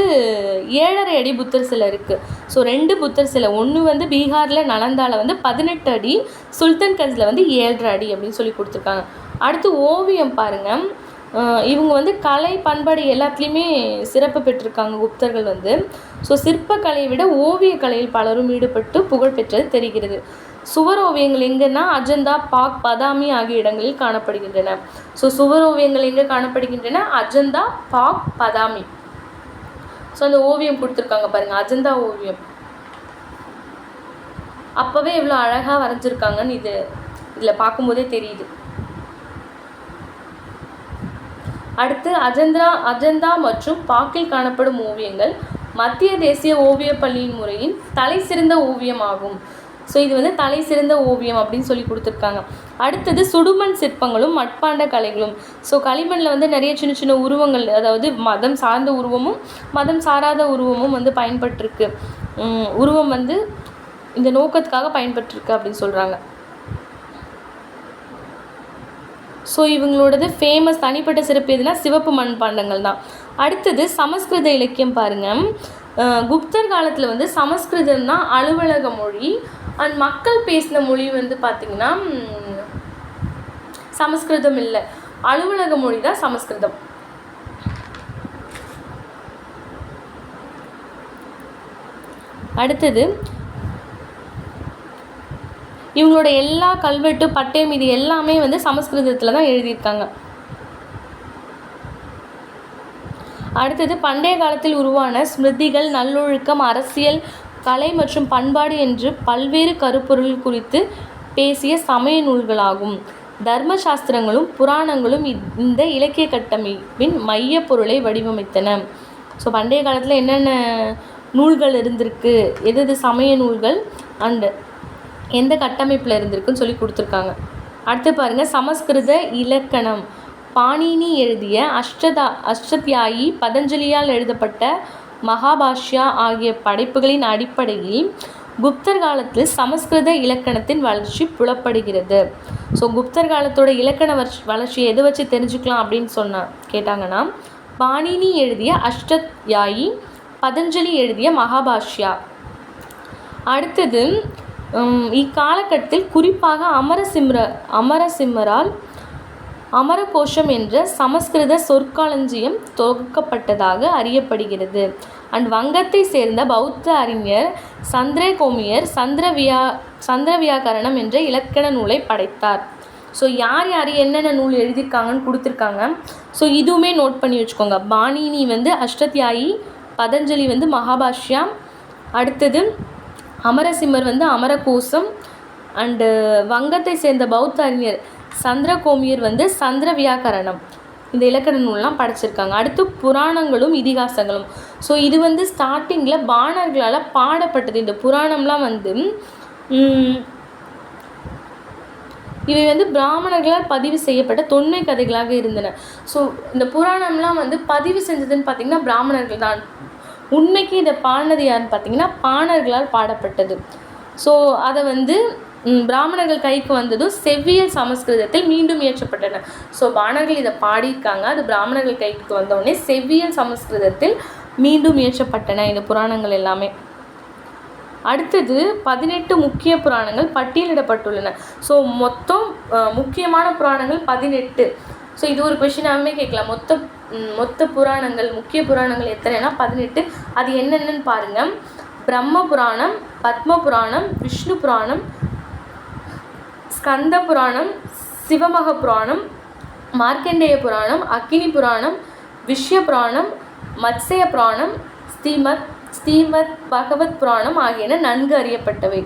7.5 அடி புத்தர் சிலை இருக்குது. ஸோ 2 புத்தர் சிலை, ஒன்று வந்து பீகாரில் நலந்தாவில் வந்து 18 அடி, சுல்தான்கஞ்சில் வந்து 7.5 அடி அப்படின்னு சொல்லி கொடுத்துருக்காங்க. அடுத்து ஓவியம் பாருங்கள், இவங்க வந்து கலை பண்பாடு எல்லாத்துலேயுமே சிறப்பு பெற்றிருக்காங்க குப்தர்கள் வந்து. ஸோ சிற்பக்கலையை விட ஓவியக்கலையில் பலரும் ஈடுபட்டு புகழ் பெற்றது தெரிகிறது. சுவர் ஓவியங்கள் எங்கன்னா அஜந்தா, பாக், பதாமி ஆகிய இடங்களில் காணப்படுகின்றன. ஸோ சுவர் ஓவியங்கள் எங்கே காணப்படுகின்றன? அஜந்தா, பாக், பதாமி. ஸோ அந்த ஓவியம் கொடுத்துருக்காங்க பாருங்கள், அஜந்தா ஓவியம். அப்போவே எவ்வளோ அழகாக வரைஞ்சிருக்காங்கன்னு இதில் பார்க்கும்போதே தெரியுது. அடுத்து அஜந்தா மற்றும் பாக்கில் காணப்படும் ஓவியங்கள் மத்திய தேசிய ஓவிய பள்ளியின் முறையின் தலை சிறந்த ஓவியம் ஆகும். ஸோ இது வந்து தலை சிறந்த ஓவியம் அப்படின்னு சொல்லி கொடுத்துருக்காங்க. அடுத்தது சுடுமண் சிற்பங்களும் மட்பாண்ட கலைகளும். ஸோ களிமண்ணில் வந்து நிறைய சின்ன சின்ன உருவங்கள், அதாவது மதம் சார்ந்த உருவமும் மதம் சாராத உருவமும் வந்து பயன்பட்டிருக்கு. உருவம் வந்து இந்த நோக்கத்துக்காக பயன்பட்டிருக்கு அப்படின்னு சொல்கிறாங்க. ஸோ இவங்களோடது ஃபேமஸ் தனிப்பட்ட சிறப்பு எதுனா சிவப்பு மண்பாண்டங்கள் தான். அடுத்தது சமஸ்கிருத இலக்கியம் பாருங்கள். குப்தர் காலத்தில் வந்து சமஸ்கிருதம் தான் அலுவலக மொழி. அண்ட் மக்கள் பேசின மொழி வந்து பார்த்திங்கன்னா சமஸ்கிருதம் இல்லை, அலுவலக மொழி தான் சமஸ்கிருதம். அடுத்தது இவங்களோட எல்லா கல்வெட்டு, பட்டயம், இது எல்லாமே வந்து சமஸ்கிருதத்தில் தான் எழுதியிருக்காங்க. அடுத்தது பண்டைய காலத்தில் உருவான ஸ்மிருதிகள், நல்லொழுக்கம், அரசியல், கலை மற்றும் பண்பாடு என்று பல்வேறு கருப்பொருள் குறித்து பேசிய சமய நூல்களாகும். தர்ம சாஸ்திரங்களும் புராணங்களும் இந்த இலக்கிய கட்டமைப்பின் மைய பொருளை வடிவமைத்தன. ஸோ பண்டைய காலத்தில் என்னென்ன நூல்கள் இருந்திருக்கு, எது சமய நூல்கள் அண்டு எந்த கட்டமைப்பில் இருந்திருக்குன்னு சொல்லி கொடுத்துருக்காங்க. அடுத்து பாருங்கள், சமஸ்கிருத இலக்கணம். பாணினி எழுதிய அஷ்டத்யாயி, பதஞ்சலியால் எழுதப்பட்ட மகாபாஷ்யா ஆகிய படைப்புகளின் அடிப்படையில் குப்தர் காலத்தில் சமஸ்கிருத இலக்கணத்தின் வளர்ச்சி புலப்படுகிறது. ஸோ குப்தர் காலத்தோட இலக்கண வளர்ச்சியை எதை வச்சு தெரிஞ்சுக்கலாம் அப்படின்னு கேட்டாங்கன்னா, பாணினி எழுதிய அஷ்டத்யாயி, பதஞ்சலி எழுதிய மகாபாஷ்யா. அடுத்தது இக்காலகட்டத்தில் குறிப்பாக அமரசிம்மரால் அமரகோஷம் என்ற சமஸ்கிருத சொற்களஞ்சியம் தொகுக்கப்பட்டதாக அறியப்படுகிறது. அண்ட் வங்கத்தை சேர்ந்த பௌத்த அறிஞர் சந்திரகோமியர் சந்திரவியாக்கரணம் என்ற இலக்கண நூலை படைத்தார். ஸோ யார் என்னென்ன நூல் எழுதியிருக்காங்கன்னு கொடுத்துருக்காங்க. ஸோ இதுவுமே நோட் பண்ணி வச்சுக்கோங்க. பாணினி வந்து அஷ்டத்யாயி, பதஞ்சலி வந்து மகாபாஷ்யா, அடுத்தது அமரசிம்மர் வந்து அமரகோசம், அண்டு வங்கத்தை சேர்ந்த பௌத்த அறிஞர் சந்திரகோமியர் வந்து சந்திரவியாக்கரணம், இந்த இலக்கண நூல்லாம் படிச்சிருக்காங்க. அடுத்து புராணங்களும் இதிகாசங்களும். ஸோ இது வந்து ஸ்டார்டிங்கில் பாணர்களால் பாடப்பட்டது. இந்த புராணம்லாம் வந்து இவை வந்து பிராமணர்களால் பதிவு செய்யப்பட்ட தொன்மை கதைகளாக இருந்தன. ஸோ இந்த புராணம்லாம் வந்து பதிவு செஞ்சதுன்னு பார்த்திங்கன்னா பிராமணர்கள் தான். உண்மைக்கு இதை பாடினது யாருன்னு பார்த்திங்கன்னா பாணர்களால் பாடப்பட்டது. ஸோ அதை வந்து பிராமணர்கள் கைக்கு வந்ததும் செவ்வியல் சமஸ்கிருதத்தில் மீண்டும் இயற்றப்பட்டன. ஸோ பாணர்கள் இதை பாடியிருக்காங்க, அது பிராமணர்கள் கைக்கு வந்தோடனே செவ்வியல் சமஸ்கிருதத்தில் மீண்டும் இயற்றப்பட்டன இந்த புராணங்கள் எல்லாமே. அடுத்தது 18 முக்கிய புராணங்கள் பட்டியலிடப்பட்டுள்ளன. ஸோ மொத்தம் முக்கியமான புராணங்கள் 18. ஸோ இது ஒரு கொஷினாகவே கேட்கலாம். மொத்த புராணங்கள், முக்கிய புராணங்கள் எத்தனைனா 18. அது என்னென்னு பாருங்கள். பிரம்ம புராணம், பத்ம புராணம், விஷ்ணு புராணம், ஸ்கந்த புராணம், சிவமக புராணம், மார்க்கண்டேய புராணம், அக்கினி புராணம், விஷ்ய புராணம், மத்ஸ்ய புராணம், ஸ்ரீமத் பகவத் புராணம் ஆகியன நன்கு அறியப்பட்டவை.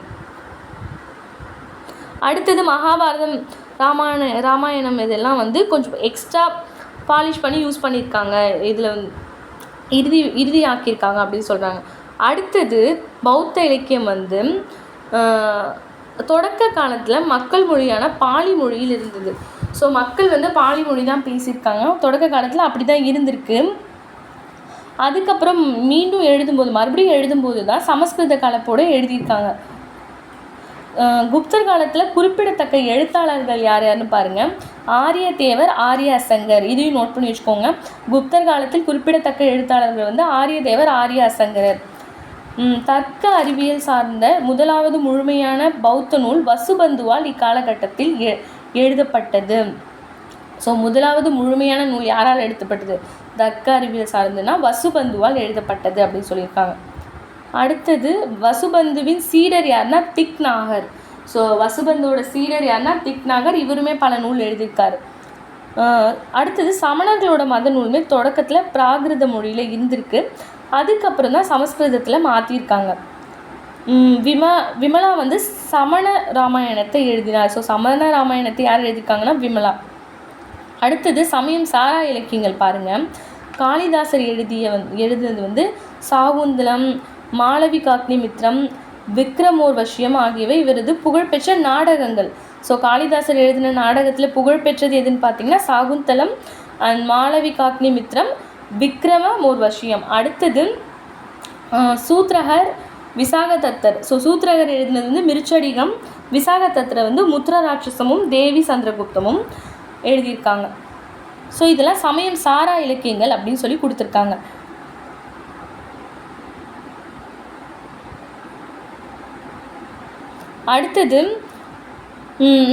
அடுத்தது மகாபாரதம், ராமாயணம் இதெல்லாம் வந்து கொஞ்சம் எக்ஸ்ட்ரா பாலிஷ் பண்ணி யூஸ் பண்ணியிருக்காங்க. இதில் இறுதியாக்கியிருக்காங்க அப்படின்னு சொல்கிறாங்க. அடுத்தது பௌத்த இலக்கியம் வந்து தொடக்க காலத்தில் மக்கள் மொழியான பாலி மொழியில் இருந்தது. ஸோ மக்கள் வந்து பாலி மொழி தான் பேசியிருக்காங்க. தொடக்க காலத்தில் அப்படி தான் இருந்திருக்கு. அதுக்கப்புறம் மீண்டும் மறுபடியும் எழுதும்போது தான் சமஸ்கிருத கலப்போடு எழுதியிருக்காங்க. குப்தர் காலத்தில் குறிப்பிடத்தக்க எழுத்தாளர்கள் யாருன்னு பாருங்கள். ஆரிய தேவர், ஆரிய அசங்கர், இதையும் நோட் பண்ணி வச்சுக்கோங்க. குப்தர் காலத்தில் குறிப்பிடத்தக்க எழுத்தாளர்கள் வந்து ஆரிய தேவர், ஆரிய அசங்கரர். தர்க்க அறிவியல் சார்ந்த முதலாவது முழுமையான பௌத்த நூல் வசுபந்துவால் இக்காலகட்டத்தில் எழுதப்பட்டது. ஸோ முதலாவது முழுமையான நூல் யாரால் எழுதப்பட்டது? தர்க்க அறிவியல் சார்ந்துன்னா வசுபந்துவால் எழுதப்பட்டது அப்படின்னு சொல்லியிருக்காங்க. அடுத்தது வசுபந்துவின் சீடர் யாருன்னா திக்நாகர். ஸோ வசுபந்துவோட சீடர் யாருன்னா திக்நாகர். இவருமே பல நூல் எழுதியிருக்காரு. அடுத்தது சமணர்களோட மத நூலுமே தொடக்கத்தில் பிராகிருத மொழியில் இருந்திருக்கு. அதுக்கப்புறம் தான் சமஸ்கிருதத்தில் மாற்றிருக்காங்க. விமலா வந்து சமண ராமாயணத்தை எழுதினார். ஸோ சமண ராமாயணத்தை யார் எழுதியிருக்காங்கன்னா விமலா. அடுத்தது சமயம் சாரா இலக்கியங்கள் பாருங்கள். காளிதாசர் எழுதினது வந்து சாகுந்தலம், மாளவிகாக்னிமித்திரம், விக்ரமோர்வசியம் ஆகியவை இவரது புகழ்பெற்ற நாடகங்கள். ஸோ காளிதாசர் எழுதின நாடகத்தில் புகழ்பெற்றது எதுன்னு பார்த்தீங்கன்னா சாகுந்தலம் அண்ட் மாளவிகாக்னிமித்திரம், விக்ரமோர்வசியம். அடுத்தது சூத்ரகர், விசாகதத்தர். ஸோ சூத்ரகர் எழுதினது வந்து மிருச்சடிகம், விசாகதத்தரை வந்து முத்ரராட்சசமும் தேவி சந்திரகுப்தமும் எழுதியிருக்காங்க. ஸோ இதெல்லாம் சமயம் சாரா இலக்கியங்கள் அப்படின்னு சொல்லி கொடுத்துருக்காங்க. அடுத்தது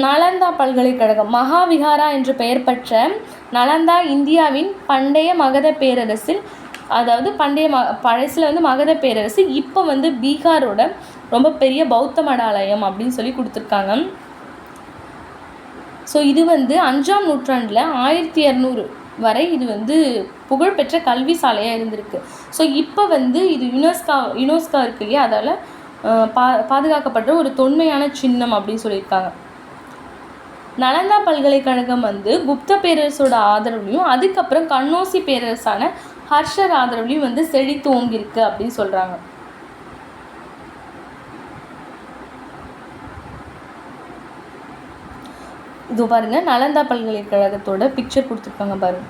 நலந்தா பல்கலைக்கழகம். மகாவிகாரா என்று பெயர் பெற்ற நலந்தா இந்தியாவின் பண்டைய மகத பேரரசில், அதாவது பழசில் வந்து மகத பேரரசு, இப்போ வந்து பீகாரோட ரொம்ப பெரிய பௌத்த மடாலயம் அப்படின்னு சொல்லி கொடுத்துருக்காங்க. ஸோ இது வந்து 5ஆம் நூற்றாண்டில் 1200 வரை இது வந்து புகழ்பெற்ற கல்வி சாலையாக இருந்திருக்கு. ஸோ இப்போ வந்து இது யுனெஸ்கோ இருக்கு இல்லையா, அதால் பாதுகாக்கப்பட்ட ஒரு தொன்மையான சின்னம் அப்படின்னு சொல்லியிருக்காங்க. நலந்தா பல்கலைக்கழகம் வந்து குப்த பேரரசோட ஆதரவுலையும் அதுக்கப்புறம் கண்ணோசி பேரரசான ஹர்ஷர் ஆதரவுலையும் வந்து செழித்து ஓங்கியிருக்கு அப்படின்னு சொல்கிறாங்க. இது பாருங்க, நலந்தா பல்கலைக்கழகத்தோட பிக்சர் கொடுத்துருக்காங்க பாருங்க.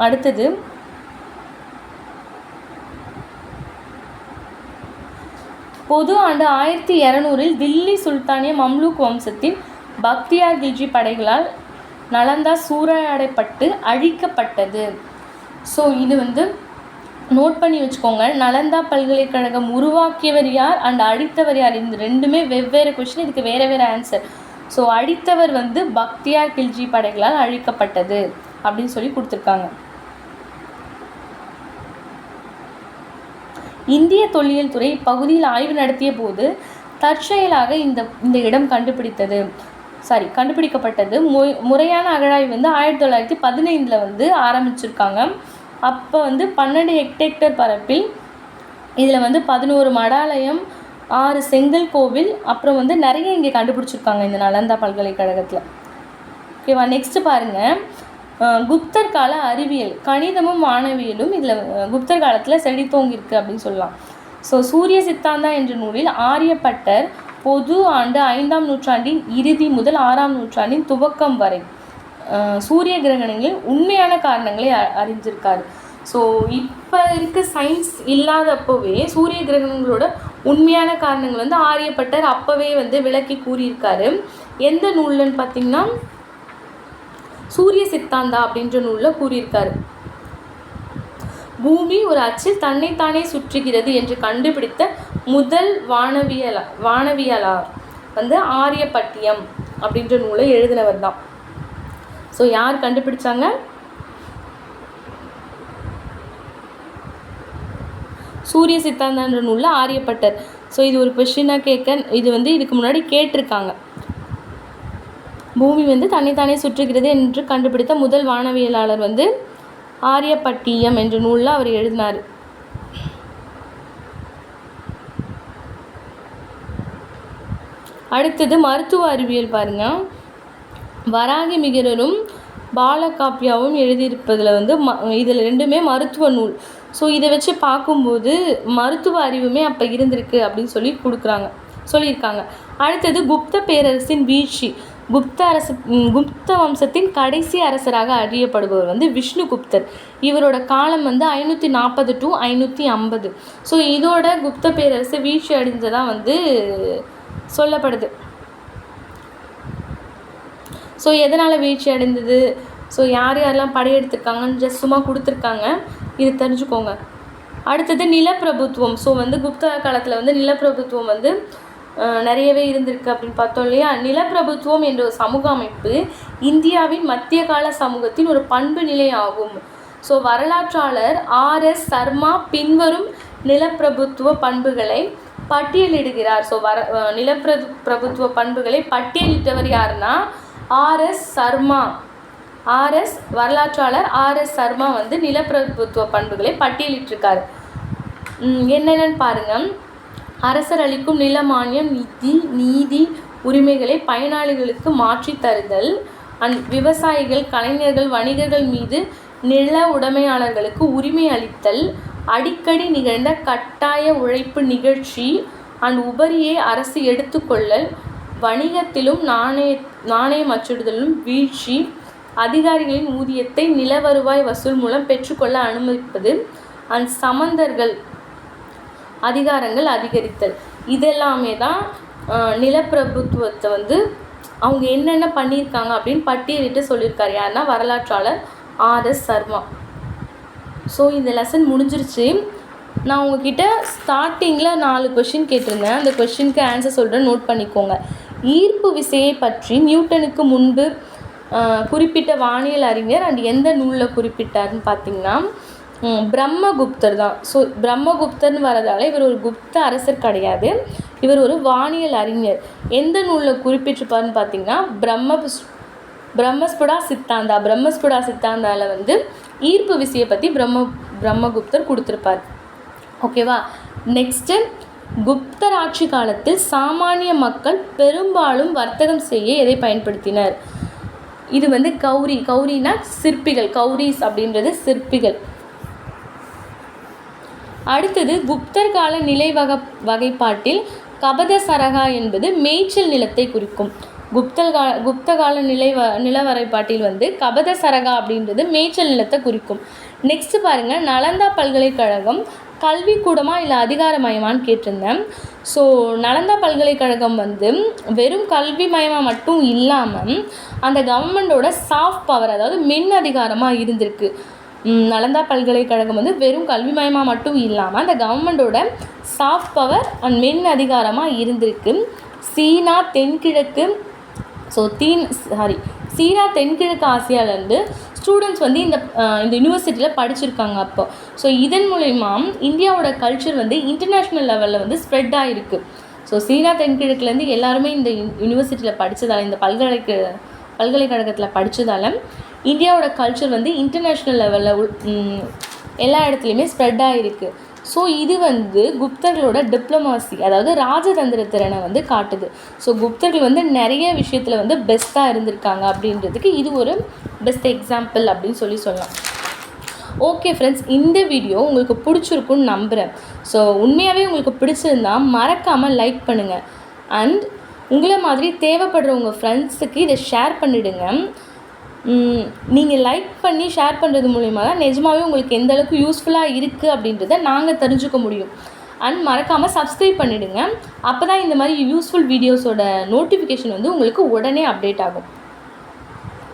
அடுத்தது பொது ஆண்டு 1200 தில்லி சுல்தானிய மம்லூக் வம்சத்தின் பக்தியார் கில்ஜி படைகளால் நலந்தா சூறையாடப்பட்டு அழிக்கப்பட்டது. ஸோ இது வந்து நோட் பண்ணி வச்சுக்கோங்க. நலந்தா பல்கலைக்கழகம் உருவாக்கியவர் யார் அண்ட் அழித்தவர் யார், இந்த ரெண்டுமே வெவ்வேறு கொஸ்டின், இதுக்கு வேறு வேறு ஆன்சர். ஸோ அழித்தவர் வந்து பக்தியார் கில்ஜி படைகளால் அழிக்கப்பட்டது அப்படின்னு சொல்லி கொடுத்துருக்காங்க. இந்திய தொல்லியல் துறை பகுதியில் ஆய்வு நடத்திய போது தற்செயலாக இந்த இடம் கண்டுபிடிக்கப்பட்டது. முறையான அகழாய்வு வந்து 1915 வந்து ஆரம்பிச்சிருக்காங்க. அப்போ வந்து 12 ஹெக்டேர் பரப்பில் இதில் வந்து 11 மடாலயம், 6 செங்கல் கோவில், அப்புறம் வந்து நிறைய இங்கே கண்டுபிடிச்சிருக்காங்க இந்த நலந்தா பல்கலைக்கழகத்தில். ஓகேவா? நெக்ஸ்ட்டு பாருங்கள், குப்தர் கால அறிவியல், கணிதமும் வானவியலும் இதில் குப்தர் காலத்தில் செழித்தோங்கிருக்கு அப்படின்னு சொல்லலாம். ஸோ சூரிய சித்தாந்தா என்ற நூலில் ஆரியப்பட்டர் பொது ஆண்டு 5ஆம் நூற்றாண்டின் இறுதி முதல் 6ஆம் நூற்றாண்டின் துவக்கம் வரை சூரிய கிரகணங்களின் உண்மையான காரணங்களை அறிஞ்சிருக்காரு. ஸோ இப்போ இருக்க சயின்ஸ் இல்லாதப்போவே சூரிய கிரகணங்களோட உண்மையான காரணங்கள் வந்து ஆரியப்பட்டர் அப்போவே வந்து விளக்கி கூறியிருக்காரு. எந்த நூல்னு பார்த்திங்கன்னா சூரிய சித்தாந்தா அப்படின்ற நூலில் கூறியிருக்காரு. பூமி ஒரு அச்சில் தன்னைத்தானே சுற்றுகிறது என்று கண்டுபிடித்த முதல் வானவியலார் வந்து ஆரியப்பட்டியம் அப்படின்ற நூலை எழுதினவர் தான். ஸோ யார் கண்டுபிடிச்சாங்க? சூரிய சித்தாந்தான்ற நூலில் ஆரியப்பட்டர். ஸோ இது ஒரு கொஸ்டினாக இது வந்து இதுக்கு முன்னாடி கேட்டிருக்காங்க. பூமி வந்து தன்னைத்தானே சுற்றுகிறது என்று கண்டுபிடித்த முதல் வானவியலாளர் வந்து ஆரியப்பட்டியம் என்ற நூலில் அவர் எழுதினார். அடுத்தது மருத்துவ அறிவியல் பாருங்கள். வராகி மிகிரரும் பாலகாப்பியாவும் எழுதியிருப்பதில் வந்து இதில் ரெண்டுமே மருத்துவ நூல். ஸோ இதை வச்சு பார்க்கும்போது மருத்துவ அறிவுமே அப்போ இருந்திருக்கு அப்படின்னு சொல்லியிருக்காங்க. அடுத்தது குப்த பேரரசின் வீழ்ச்சி. குப்த வம்சத்தின் கடைசி அரசராக அறியப்படுபவர் வந்து விஷ்ணுகுப்தர். இவரோட காலம் வந்து 540 to 550. ஸோ இதோட குப்த பேரரசு வீழ்ச்சி அடைஞ்சதாக வந்து சொல்லப்படுது. ஸோ எதனால் வீழ்ச்சி அடைந்தது, ஸோ யாரெல்லாம் படையெடுத்திருக்காங்கன்னு ஜஸ்ட் சும்மா கொடுத்துருக்காங்க, இது தெரிஞ்சுக்கோங்க. அடுத்தது நிலப்பிரபுத்துவம். ஸோ வந்து குப்த காலத்தில் வந்து நிலப்பிரபுத்துவம் வந்து நிறையவே இருந்திருக்கு அப்படின்னு பார்த்தோம் இல்லையா. நிலப்பிரபுத்துவம் என்ற ஒரு சமூக அமைப்பு இந்தியாவின் மத்திய கால சமூகத்தின் ஒரு பண்பு நிலை ஆகும். So வரலாற்றாளர் R.S. சர்மா பின்வரும் நிலப்பிரபுத்துவ பண்புகளை பட்டியலிடுகிறார். ஸோ நிலப்பிரபுத்துவ பண்புகளை பட்டியலிட்டவர் யாருன்னா R.S. சர்மா. வரலாற்றாளர் R.S. சர்மா வந்து நிலப்பிரபுத்துவ பண்புகளை பட்டியலிட்டிருக்காரு. என்னென்னு பாருங்கள். அரசர் அளிக்கும் நில மானியம், நீதி உரிமைகளை பயனாளிகளுக்கு மாற்றி தருதல், விவசாயிகள், கலைஞர்கள், வணிகர்கள் மீது நில உடைமையாளர்களுக்கு உரிமை அளித்தல், அடிக்கடி நிகழ்ந்த கட்டாய உழைப்பு நிகழ்ச்சி உபரியை அரசு எடுத்துக்கொள்ளல், வணிகத்திலும் நாணயம் அச்சிடுதலும் வீழ்ச்சி, அதிகாரிகளின் ஊதியத்தை நில வருவாய் வசூல் மூலம் பெற்றுக்கொள்ள அனுமதிப்பது, சமந்தர்கள் அதிகாரங்கள் அதிகரித்தல். இதெல்லாமே தான் நிலப்பிரபுத்துவத்தை வந்து அவங்க என்னென்ன பண்ணியிருக்காங்க அப்படின்னு பட்டியலிட்டு சொல்லியிருக்காரு. யாருன்னா வரலாற்றாளர் R.S. சர்மா. ஸோ இந்த லெசன் முடிஞ்சிருச்சு. நான் உங்ககிட்ட ஸ்டார்டிங்கில் 4 கொஷின் கேட்டிருந்தேன். அந்த கொஷினுக்கு ஆன்சர் சொல்கிறேன், நோட் பண்ணிக்கோங்க. ஈர்ப்பு விசையை பற்றி நியூட்டனுக்கு முன்பு குறிப்பிட்ட வானியல் அறிஞர் எந்த நூலில் குறிப்பிட்டார்னு பார்த்தீங்கன்னா பிரம்மகுப்தர் தான். ஸோ பிரம்மகுப்தர்னு வரதால இவர் ஒரு குப்த அரசர் கிடையாது, இவர் ஒரு வானியல் அறிஞர். எந்த நூலில் குறிப்பிட்டிருப்பார்னு பார்த்தீங்கன்னா பிரம்மஸ்புடா சித்தாந்தாவில் வந்து ஈர்ப்பு விசையை பற்றி பிரம்மகுப்தர் கொடுத்துருப்பார். ஓகேவா. நெக்ஸ்ட்டு, குப்தர் ஆட்சி காலத்தில் சாமானிய மக்கள் பெரும்பாலும் வர்த்தகம் செய்ய எதை பயன்படுத்தினர்? இது வந்து கௌரினா சிற்பிகள், கௌரிஸ் அப்படின்றது சிற்பிகள். அடுத்தது, குப்தர் கால நிலை வகைப்பாட்டில் கபத சரகா என்பது மேய்ச்சல் நிலத்தை குறிக்கும். குப்த கால நில வகைப்பாட்டில் வந்து கபத சரகா அப்படின்றது மேய்ச்சல் நிலத்தை குறிக்கும். நெக்ஸ்ட் பாருங்கள், நலந்தா பல்கலைக்கழகம் கல்விக்கூடமா இல்லை அதிகாரமயமானு கேட்டிருந்தேன். ஸோ நலந்தா பல்கலைக்கழகம் வந்து வெறும் கல்வி மயமாக மட்டும் இல்லாமல் அந்த கவர்மெண்டோட சாஃப்ட் பவர், அதாவது மின் அதிகாரமாக இருந்திருக்கு. நலந்தா பல்கலைக்கழகம் வந்து வெறும் கல்வி மயமாக மட்டும் இல்லாமல் அந்த கவர்மெண்டோட சாஃப்ட் பவர் மின் அதிகாரமாக இருந்திருக்கு. சீனா தென்கிழக்கு ஆசியாவிலேருந்து ஸ்டூடெண்ட்ஸ் வந்து இந்த யூனிவர்சிட்டியில் படிச்சிருக்காங்க அப்போ. ஸோ இதன் மூலயமா இந்தியாவோட கல்ச்சர் வந்து இன்டர்நேஷ்னல் லெவலில் வந்து ஸ்ப்ரெட் ஆகிருக்கு. ஸோ சீனா தென்கிழக்குலேருந்து எல்லாருமே இந்த யூனிவர்சிட்டியில் படித்ததால், இந்த பல்கலைக்கழகத்தில் படித்ததால் இந்தியாவோட கல்ச்சர் வந்து இன்டர்நேஷ்னல் லெவலில் எல்லா இடத்துலையுமே ஸ்ப்ரெட் ஆகிருக்கு. ஸோ இது வந்து குப்தர்களோட டிப்ளமாசி, அதாவது ராஜதந்திர திறனை வந்து காட்டுது. ஸோ குப்தர்கள் வந்து நிறைய விஷயத்தில் வந்து பெஸ்ட்டாக இருந்திருக்காங்க அப்படின்றதுக்கு இது ஒரு பெஸ்ட் எக்ஸாம்பிள் அப்படின்னு சொல்லலாம். ஓகே ஃப்ரெண்ட்ஸ், இந்த வீடியோ உங்களுக்கு பிடிச்சிருக்குன்னு நம்புகிறேன். ஸோ உண்மையாகவே உங்களுக்கு பிடிச்சிருந்தா மறக்காமல் லைக் பண்ணுங்கள். அண்ட் உங்களை மாதிரி தேவைப்படுற உங்கள் ஃப்ரெண்ட்ஸுக்கு இதை ஷேர் பண்ணிவிடுங்க. நீங்கள் லைக் பண்ணி ஷேர் பண்ணுறது மூலிமா தான் நிஜமாகவே உங்களுக்கு எந்த அளவுக்கு யூஸ்ஃபுல்லாக இருக்குது அப்படின்றத நாங்கள் தெரிஞ்சுக்க முடியும். அண்ட் மறக்காமல் சப்ஸ்கிரைப் பண்ணிவிடுங்க. அப்போ தான் இந்த மாதிரி யூஸ்ஃபுல் வீடியோஸோட நோட்டிஃபிகேஷன் வந்து உங்களுக்கு உடனே அப்டேட் ஆகும்.